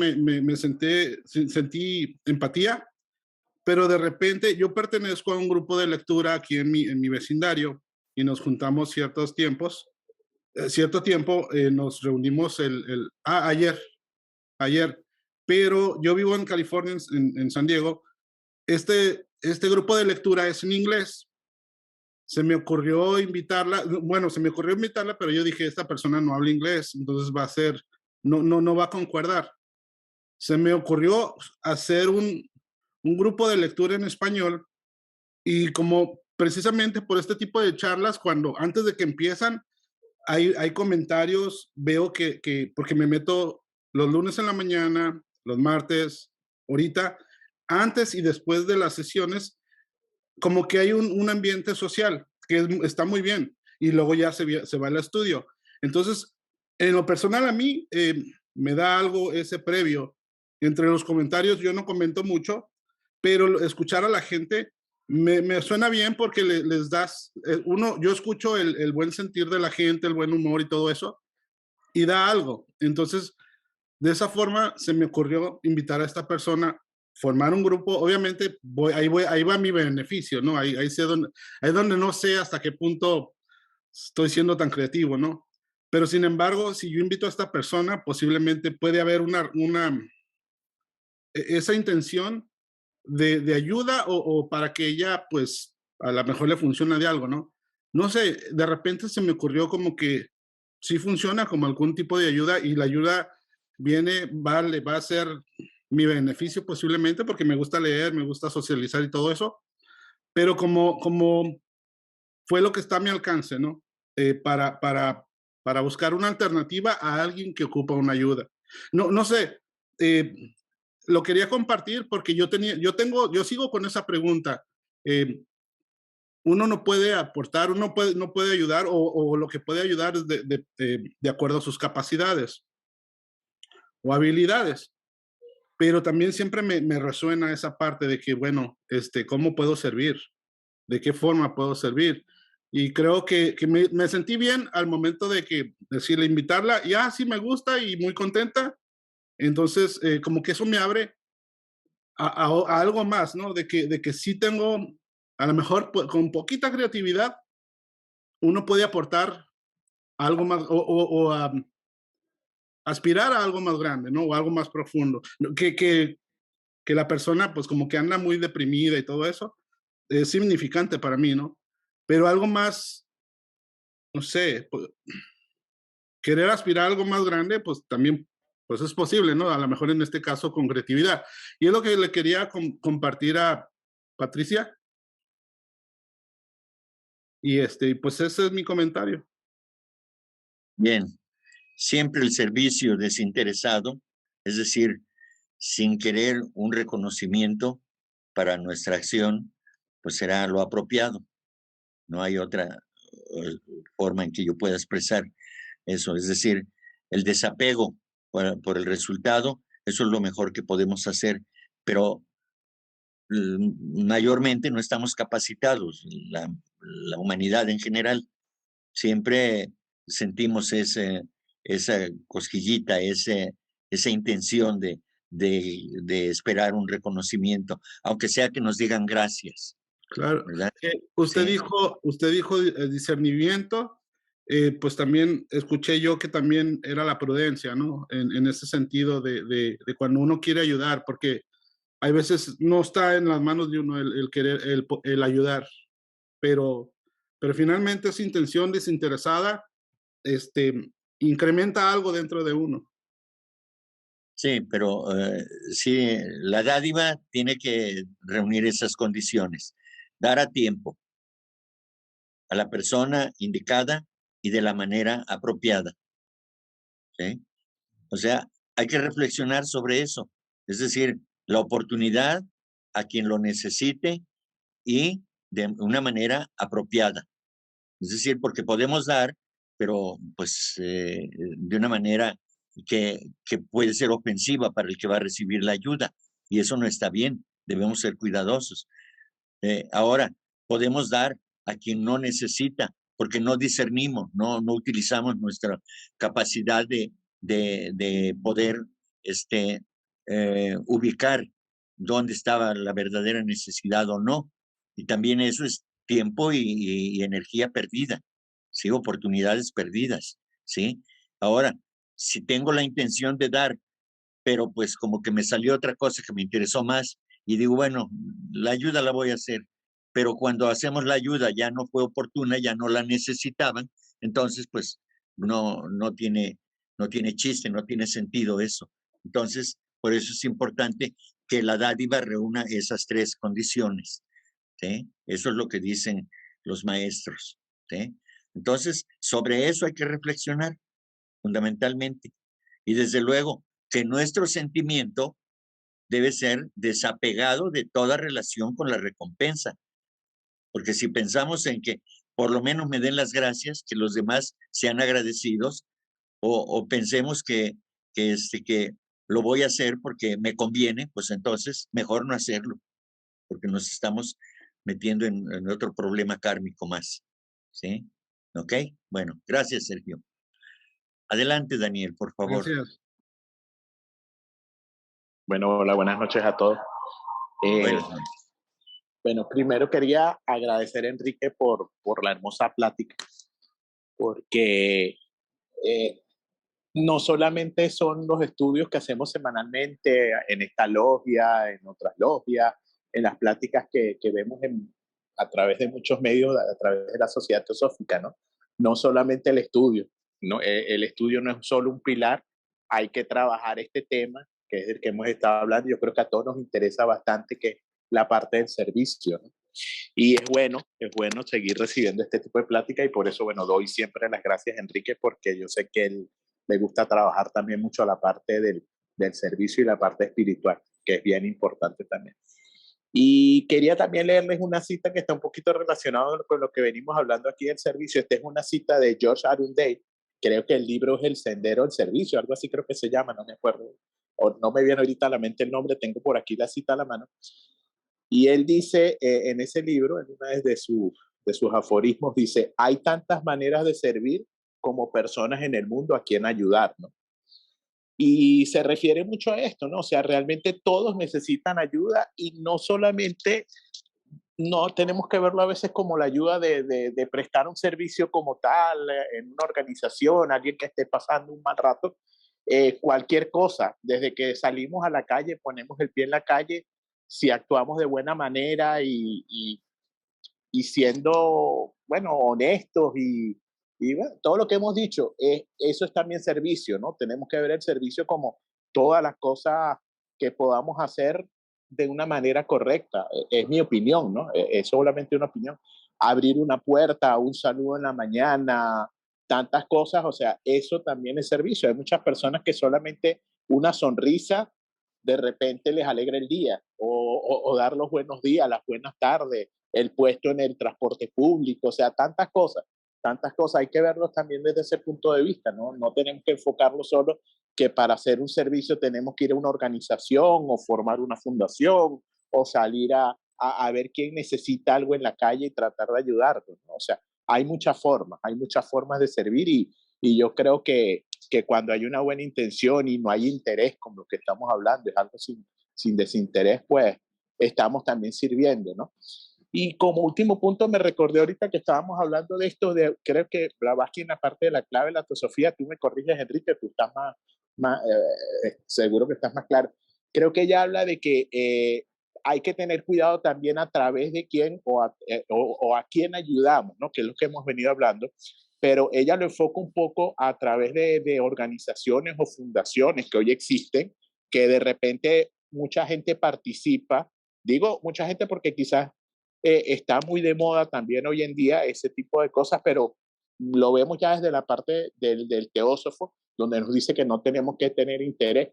sentí empatía, pero de repente yo pertenezco a un grupo de lectura aquí en mi vecindario y nos juntamos cierto tiempo, nos reunimos ayer, pero yo vivo en California, en San Diego. Este grupo de lectura es en inglés. Se me ocurrió invitarla, pero yo dije, esta persona no habla inglés, entonces no va a concordar. Se me ocurrió hacer un grupo de lectura en español, y como precisamente por este tipo de charlas, antes de que empiezan, hay comentarios, veo porque me meto los lunes en la mañana, los martes, ahorita, antes y después de las sesiones, como que hay un ambiente social que está muy bien, y luego ya se va al estudio. Entonces, en lo personal a mí me da algo ese previo. Entre los comentarios yo no comento mucho, pero escuchar a la gente me suena bien porque les das, yo escucho el buen sentir de la gente, el buen humor y todo eso, y da algo. Entonces, de esa forma se me ocurrió invitar a esta persona, formar un grupo. Obviamente ahí va mi beneficio, ¿no? Ahí donde no sé hasta qué punto estoy siendo tan creativo, ¿no? Pero sin embargo, si yo invito a esta persona, posiblemente puede haber esa intención de ayuda, o para que ella, pues, a lo mejor le funciona de algo, ¿no? No sé, de repente se me ocurrió como que sí funciona como algún tipo de ayuda, y la ayuda va a ser mi beneficio posiblemente, porque me gusta leer, me gusta socializar y todo eso, pero como fue lo que está a mi alcance, ¿no? Para buscar una alternativa a alguien que ocupa una ayuda. No sé, lo quería compartir porque yo sigo con esa pregunta. uno no puede aportar, uno no puede ayudar o lo que puede ayudar es de acuerdo a sus capacidades o habilidades. Pero también siempre me resuena esa parte de que, bueno, ¿cómo puedo servir? ¿De qué forma puedo servir? Y creo que me sentí bien al momento de que decirle, invitarla, y sí me gusta y muy contenta. Entonces, como que eso me abre a algo más, ¿no? De que sí tengo, a lo mejor con poquita creatividad, uno puede aportar algo más o aspirar a algo más grande, ¿no? O algo más profundo. Que la persona, pues como que anda muy deprimida y todo eso, es significante para mí, ¿no? Pero algo más, no sé, querer aspirar a algo más grande, pues también, pues es posible, ¿no? A lo mejor en este caso con creatividad. Y es lo que le quería compartir a Patricia. Y pues ese es mi comentario. Bien, siempre el servicio desinteresado, es decir, sin querer un reconocimiento para nuestra acción, pues será lo apropiado. No hay otra forma en que yo pueda expresar eso. Es decir, el desapego por el resultado, eso es lo mejor que podemos hacer, pero mayormente no estamos capacitados. La humanidad en general siempre sentimos esa cosquillita, esa intención de esperar un reconocimiento, aunque sea que nos digan gracias. Claro. ¿Verdad? Usted Sí. dijo discernimiento, pues también escuché yo que también era la prudencia, ¿no? En ese sentido de cuando uno quiere ayudar, porque hay veces no está en las manos de uno el querer, el ayudar, pero finalmente esa intención desinteresada, incrementa algo dentro de uno. Sí, pero sí, la dádiva tiene que reunir esas condiciones. Dar a tiempo a la persona indicada y de la manera apropiada. ¿Sí? O sea, hay que reflexionar sobre eso. Es decir, la oportunidad a quien lo necesite y de una manera apropiada. Es decir, porque podemos dar, pero pues de una manera que puede ser ofensiva para el que va a recibir la ayuda. Y eso no está bien. Debemos ser cuidadosos. Ahora, podemos dar a quien no necesita, porque no discernimos, no utilizamos nuestra capacidad de poder ubicar dónde estaba la verdadera necesidad o no. Y también eso es tiempo y energía perdida, ¿sí? Oportunidades perdidas, ¿sí? Ahora, si tengo la intención de dar, pero pues como que me salió otra cosa que me interesó más y digo, bueno, la ayuda la voy a hacer, pero cuando hacemos la ayuda ya no fue oportuna, ya no la necesitaban, entonces pues no tiene chiste, no tiene sentido eso. Entonces, por eso es importante que la dádiva reúna esas tres condiciones, ¿sí? Eso es lo que dicen los maestros, ¿sí? Entonces, sobre eso hay que reflexionar fundamentalmente. Y desde luego que nuestro sentimiento debe ser desapegado de toda relación con la recompensa. Porque si pensamos en que por lo menos me den las gracias, que los demás sean agradecidos, o pensemos que lo voy a hacer porque me conviene, pues entonces mejor no hacerlo, porque nos estamos metiendo en otro problema kármico más. ¿Sí? ¿Ok? Bueno, gracias, Sergio. Adelante, Daniel, por favor. Gracias. Bueno, hola, buenas noches a todos. Buenas noches. Bueno, primero quería agradecer a Enrique por la hermosa plática, porque no solamente son los estudios que hacemos semanalmente en esta logia, en otras logias, en las pláticas que vemos a través de muchos medios, a través de la Sociedad Teosófica, ¿no? No solamente el estudio, no, el estudio no es solo un pilar, hay que trabajar este tema, que es del que hemos estado hablando. Yo creo que a todos nos interesa bastante, que es la parte del servicio, ¿no? Y es bueno seguir recibiendo este tipo de plática, y por eso, bueno, doy siempre las gracias a Enrique, porque yo sé que él le gusta trabajar también mucho la parte del servicio y la parte espiritual, que es bien importante también. Y quería también leerles una cita que está un poquito relacionada con lo que venimos hablando aquí del servicio. Esta es una cita de George Arundel. Creo que el libro es El Sendero del Servicio, algo así creo que se llama, no me acuerdo. O no me viene ahorita a la mente el nombre, tengo por aquí la cita a la mano. Y él dice en ese libro, en una de sus aforismos, dice, hay tantas maneras de servir como personas en el mundo a quien ayudar, ¿no? Y se refiere mucho a esto, ¿no? O sea, realmente todos necesitan ayuda y no solamente, no tenemos que verlo a veces como la ayuda de prestar un servicio como tal, en una organización, alguien que esté pasando un mal rato, cualquier cosa, desde que salimos a la calle, ponemos el pie en la calle, si actuamos de buena manera y siendo, bueno, honestos y bueno, todo lo que hemos dicho, eso es también servicio, ¿no? Tenemos que ver el servicio como todas las cosas que podamos hacer de una manera correcta. Es mi opinión, ¿no? Es solamente una opinión. Abrir una puerta, un saludo en la mañana, tantas cosas, o sea, eso también es servicio. Hay muchas personas que solamente una sonrisa de repente les alegra el día o dar los buenos días, las buenas tardes, el puesto en el transporte público, o sea, tantas cosas, hay que verlos también desde ese punto de vista, ¿no? No tenemos que enfocarlo solo que para hacer un servicio tenemos que ir a una organización o formar una fundación o salir a ver quién necesita algo en la calle y tratar de ayudarlo, ¿no? O sea, hay muchas formas de servir y yo creo que cuando hay una buena intención y no hay interés con lo que estamos hablando, es algo sin desinterés, pues estamos también sirviendo, ¿no? Y como último punto, me recordé ahorita que estábamos hablando de esto, creo que Blavatsky en la parte de la clave de la teosofía, tú me corriges, Enrique, tú estás seguro que estás más claro. Creo que ella habla de que hay que tener cuidado también a través de quién o a quién ayudamos, ¿no? Que es lo que hemos venido hablando, pero ella lo enfoca un poco a través de organizaciones o fundaciones que hoy existen, que de repente mucha gente participa. Digo mucha gente porque quizás está muy de moda también hoy en día ese tipo de cosas, pero lo vemos ya desde la parte del teósofo, donde nos dice que no tenemos que tener interés.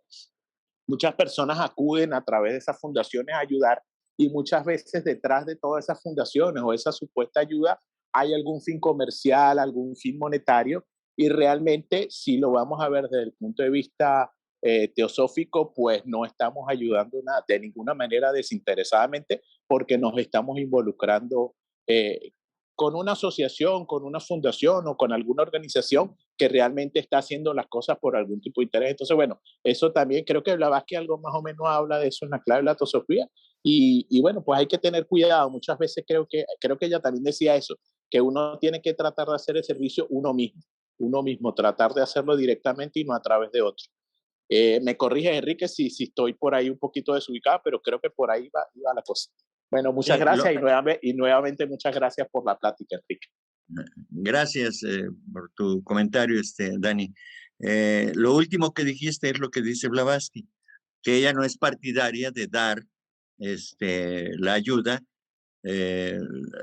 Muchas personas acuden a través de esas fundaciones a ayudar y muchas veces detrás de todas esas fundaciones o esa supuesta ayuda hay algún fin comercial, algún fin monetario y realmente si lo vamos a ver desde el punto de vista teosófico, pues no estamos ayudando nada, de ninguna manera desinteresadamente porque nos estamos involucrando con una asociación, con una fundación o con alguna organización que realmente está haciendo las cosas por algún tipo de interés. Entonces, bueno, eso también creo que Blavatsky algo más o menos habla de eso en la clave de la teosofía. Y bueno, pues hay que tener cuidado. Muchas veces creo que ella también decía eso, que uno tiene que tratar de hacer el servicio uno mismo, tratar de hacerlo directamente y no a través de otro. Me corrige Enrique si estoy por ahí un poquito desubicado, pero creo que por ahí iba la cosa. Bueno, muchas gracias y nuevamente muchas gracias por la plática, Enrique. Gracias por tu comentario, Dani. Lo último que dijiste es lo que dice Blavatsky, que ella no es partidaria de dar la ayuda,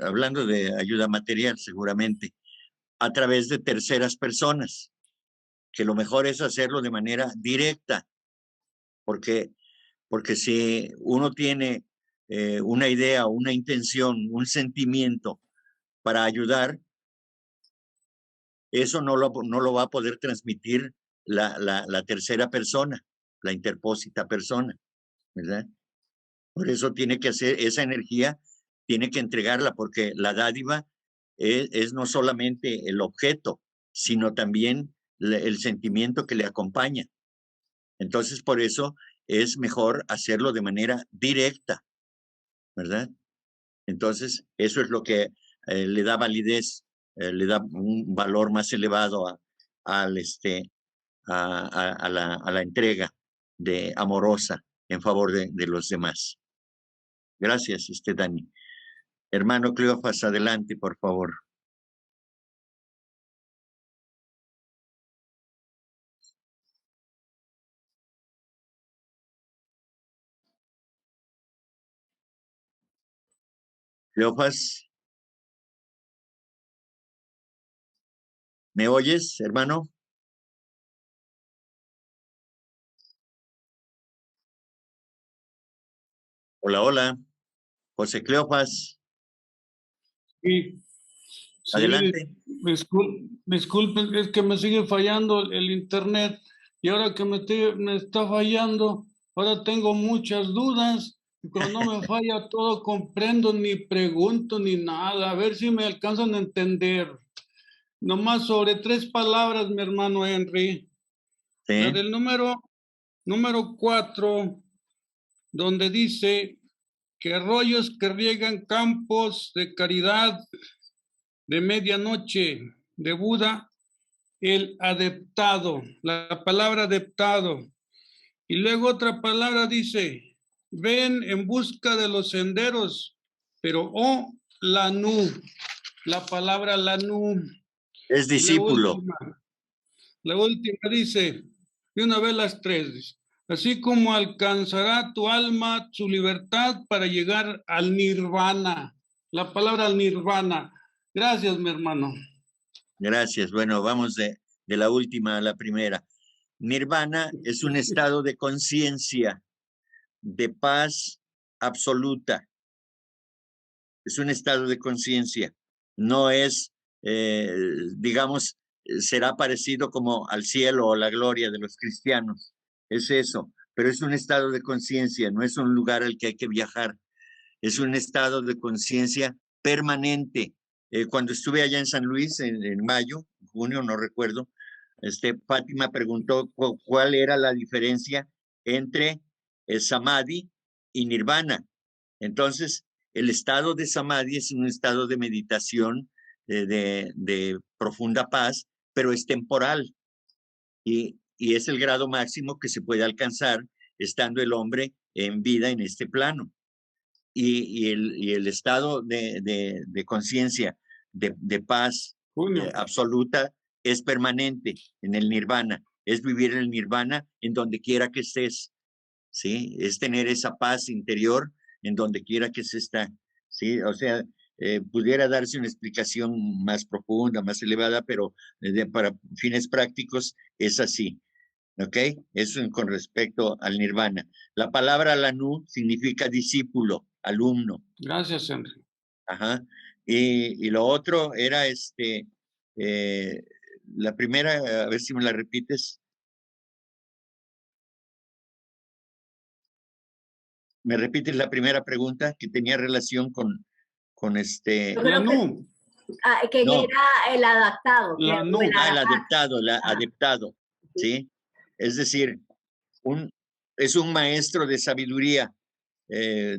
hablando de ayuda material seguramente, a través de terceras personas, que lo mejor es hacerlo de manera directa, porque si uno tiene una idea, una intención, un sentimiento para ayudar, eso no lo va a poder transmitir la tercera persona, la interpósita persona, ¿verdad? Por eso tiene que hacer esa energía, tiene que entregarla, porque la dádiva es no solamente el objeto, sino también el sentimiento que le acompaña. Entonces, por eso es mejor hacerlo de manera directa, ¿verdad? Entonces, eso es lo que le da validez, le da un valor más elevado a la entrega amorosa en favor de los demás. Gracias, Dani. Hermano Cleofas, adelante, por favor. Cleofas, ¿me oyes, hermano? Hola, hola. José Cleofas, Sí, sí, adelante. disculpen, es que me sigue fallando el internet y ahora que me está fallando, ahora tengo muchas dudas y cuando no me falla todo comprendo, ni pregunto ni nada, a ver si me alcanzan a entender. Nomás sobre 3 palabras, mi hermano Henry. La Sí, del número 4, donde dice que arroyos que riegan campos de caridad de medianoche de Buda, el adeptado, la palabra adeptado. Y luego otra palabra dice, ven en busca de los senderos, pero Lanu, la palabra Lanu. es Y discípulo. la última dice, de una vez las 3, así como alcanzará tu alma su libertad para llegar al nirvana. La palabra nirvana. Gracias, mi hermano. Gracias. Bueno, vamos de la última a la primera. Nirvana es un estado de conciencia, de paz absoluta. Es un estado de conciencia. No es, digamos, será parecido como al cielo o la gloria de los cristianos. Es eso, pero es un estado de conciencia, no es un lugar al que hay que viajar. Es un estado de conciencia permanente. Cuando estuve allá en San Luis en mayo, junio, no recuerdo, Fátima preguntó cuál era la diferencia entre el samadhi y nirvana. Entonces, el estado de samadhi es un estado de meditación, de profunda paz, pero es temporal y es el grado máximo que se puede alcanzar estando el hombre en vida en este plano. Y el estado de conciencia, de paz absoluta, es permanente en el nirvana, es vivir en el nirvana en donde quiera que estés, ¿sí? Es tener esa paz interior en donde quiera que se está, ¿sí? O sea, pudiera darse una explicación más profunda, más elevada, pero para fines prácticos es así. ¿Ok? Eso con respecto al nirvana. La palabra lanu significa discípulo, alumno. Gracias, Henry. Ajá. Y lo otro era la primera, a ver si me la repites. ¿Me repites la primera pregunta que tenía relación con Lanu. Que No. era el adaptado. Lanu. El adaptado, adaptado, ¿sí? Es decir, es un maestro de sabiduría,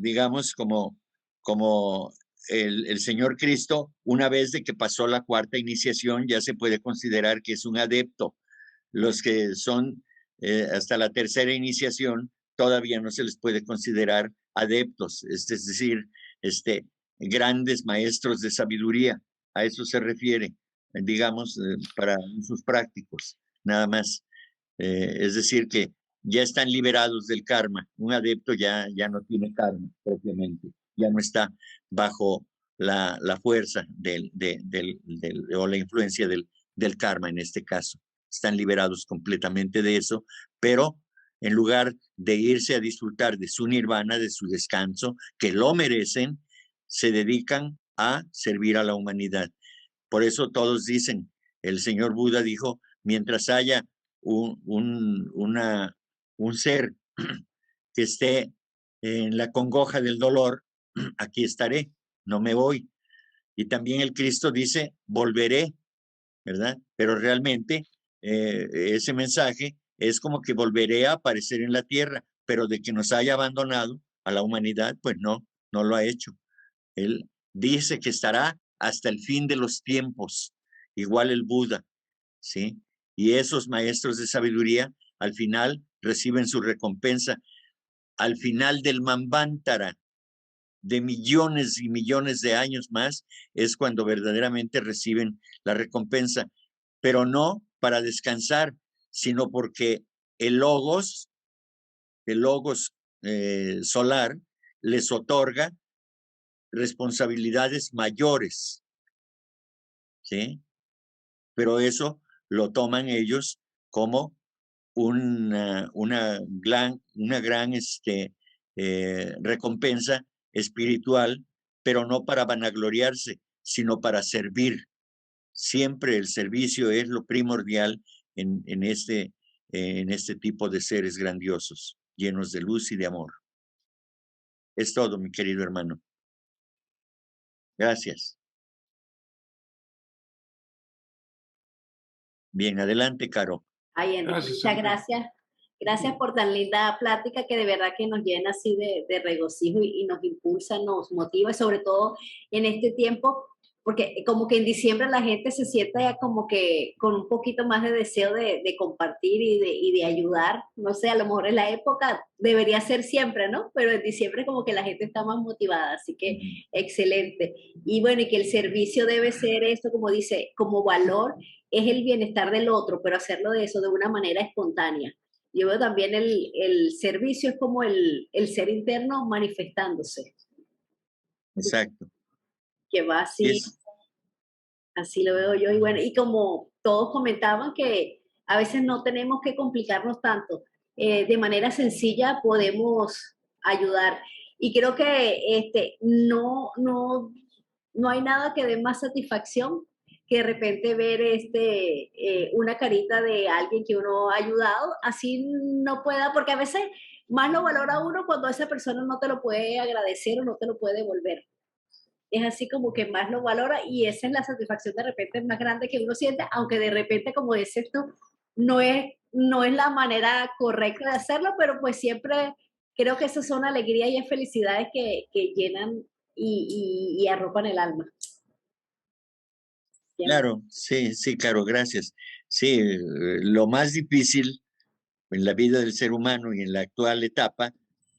digamos, como el Señor Cristo, una vez de que pasó la cuarta iniciación, ya se puede considerar que es un adepto. Los que son hasta la tercera iniciación, todavía no se les puede considerar adeptos, es decir, grandes maestros de sabiduría. A eso se refiere, digamos, para usos prácticos, nada más. Es decir, que ya están liberados del karma. Un adepto ya no tiene karma propiamente, ya no está bajo la fuerza o la influencia del karma en este caso. Están liberados completamente de eso, pero en lugar de irse a disfrutar de su nirvana, de su descanso, que lo merecen, se dedican a servir a la humanidad. Por eso todos dicen, el señor Buda dijo, mientras haya un ser que esté en la congoja del dolor, aquí estaré, no me voy. Y también el Cristo dice, volveré, ¿verdad? Pero realmente ese mensaje es como que volveré a aparecer en la tierra, pero de que nos haya abandonado a la humanidad, pues no lo ha hecho. Él dice que estará hasta el fin de los tiempos, igual el Buda, ¿sí? Y esos maestros de sabiduría al final reciben su recompensa. Al final del Manvantara, de millones y millones de años más, es cuando verdaderamente reciben la recompensa, pero no para descansar, sino porque el logos solar les otorga responsabilidades mayores, ¿sí? Pero eso lo toman ellos como una gran recompensa espiritual, pero no para vanagloriarse, sino para servir. Siempre el servicio es lo primordial en este tipo de seres grandiosos, llenos de luz y de amor. Es todo, mi querido hermano. Gracias. Bien, adelante, Caro. Ay, Enrique, Gracias, muchas Enrique. gracias. Gracias por tan linda plática que de verdad que nos llena así de regocijo y nos impulsa, nos motiva, y sobre todo en este tiempo, porque como que en diciembre la gente se siente ya como que con un poquito más de deseo de compartir y de ayudar. No sé, a lo mejor en la época debería ser siempre, ¿no? Pero en diciembre como que la gente está más motivada, así que excelente. Y bueno, y que el servicio debe ser esto, como dice, como valor, es el bienestar del otro, pero hacerlo de eso de una manera espontánea. Yo veo también el servicio es como el ser interno manifestándose, Exacto. que va así, así lo veo yo. Y bueno, y como todos comentaban que a veces no tenemos que complicarnos tanto, de manera sencilla podemos ayudar. Y creo que no hay nada que dé más satisfacción que de repente ver una carita de alguien que uno ha ayudado, así no pueda, porque a veces más lo valora uno cuando esa persona no te lo puede agradecer o no te lo puede devolver. Es así como que más lo valora y esa es la satisfacción de repente más grande que uno siente, aunque de repente, como dices tú, no es la manera correcta de hacerlo, pero pues siempre creo que esas son alegrías y felicidades que llenan y arropan el alma. Claro, sí, sí, claro, gracias. Sí, lo más difícil en la vida del ser humano y en la actual etapa,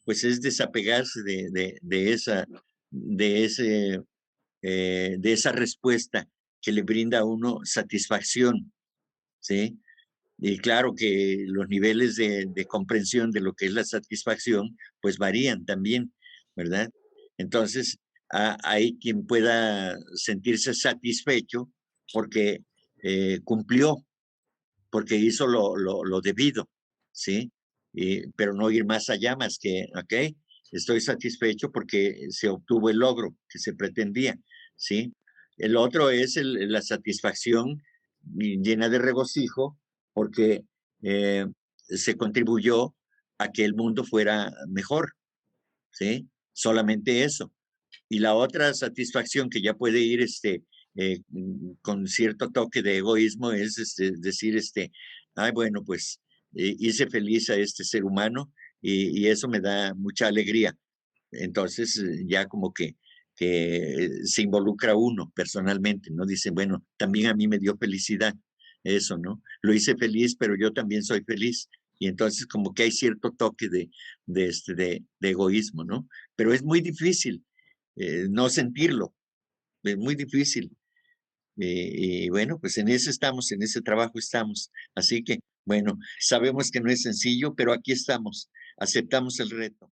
pues es desapegarse de esa respuesta que le brinda a uno satisfacción, ¿sí? Y claro que los niveles de comprensión de lo que es la satisfacción, pues varían también, ¿verdad? Entonces, hay quien pueda sentirse satisfecho porque cumplió, porque hizo lo debido, ¿sí? Pero no ir más allá, más que, ok, estoy satisfecho porque se obtuvo el logro que se pretendía, ¿sí? El otro es la satisfacción llena de regocijo porque se contribuyó a que el mundo fuera mejor, ¿sí? Solamente eso. Y la otra satisfacción que ya puede ir con cierto toque de egoísmo es decir, ay, bueno, pues hice feliz a este ser humano y eso me da mucha alegría. Entonces ya como que se involucra uno personalmente, ¿no? Dice, bueno, también a mí me dio felicidad eso, ¿no? Lo hice feliz, pero yo también soy feliz. Y entonces como que hay cierto toque de egoísmo, ¿no? Pero es muy difícil no sentirlo, es muy difícil. Y bueno, pues en eso estamos, en ese trabajo estamos. Así que, bueno, sabemos que no es sencillo, pero aquí estamos, aceptamos el reto.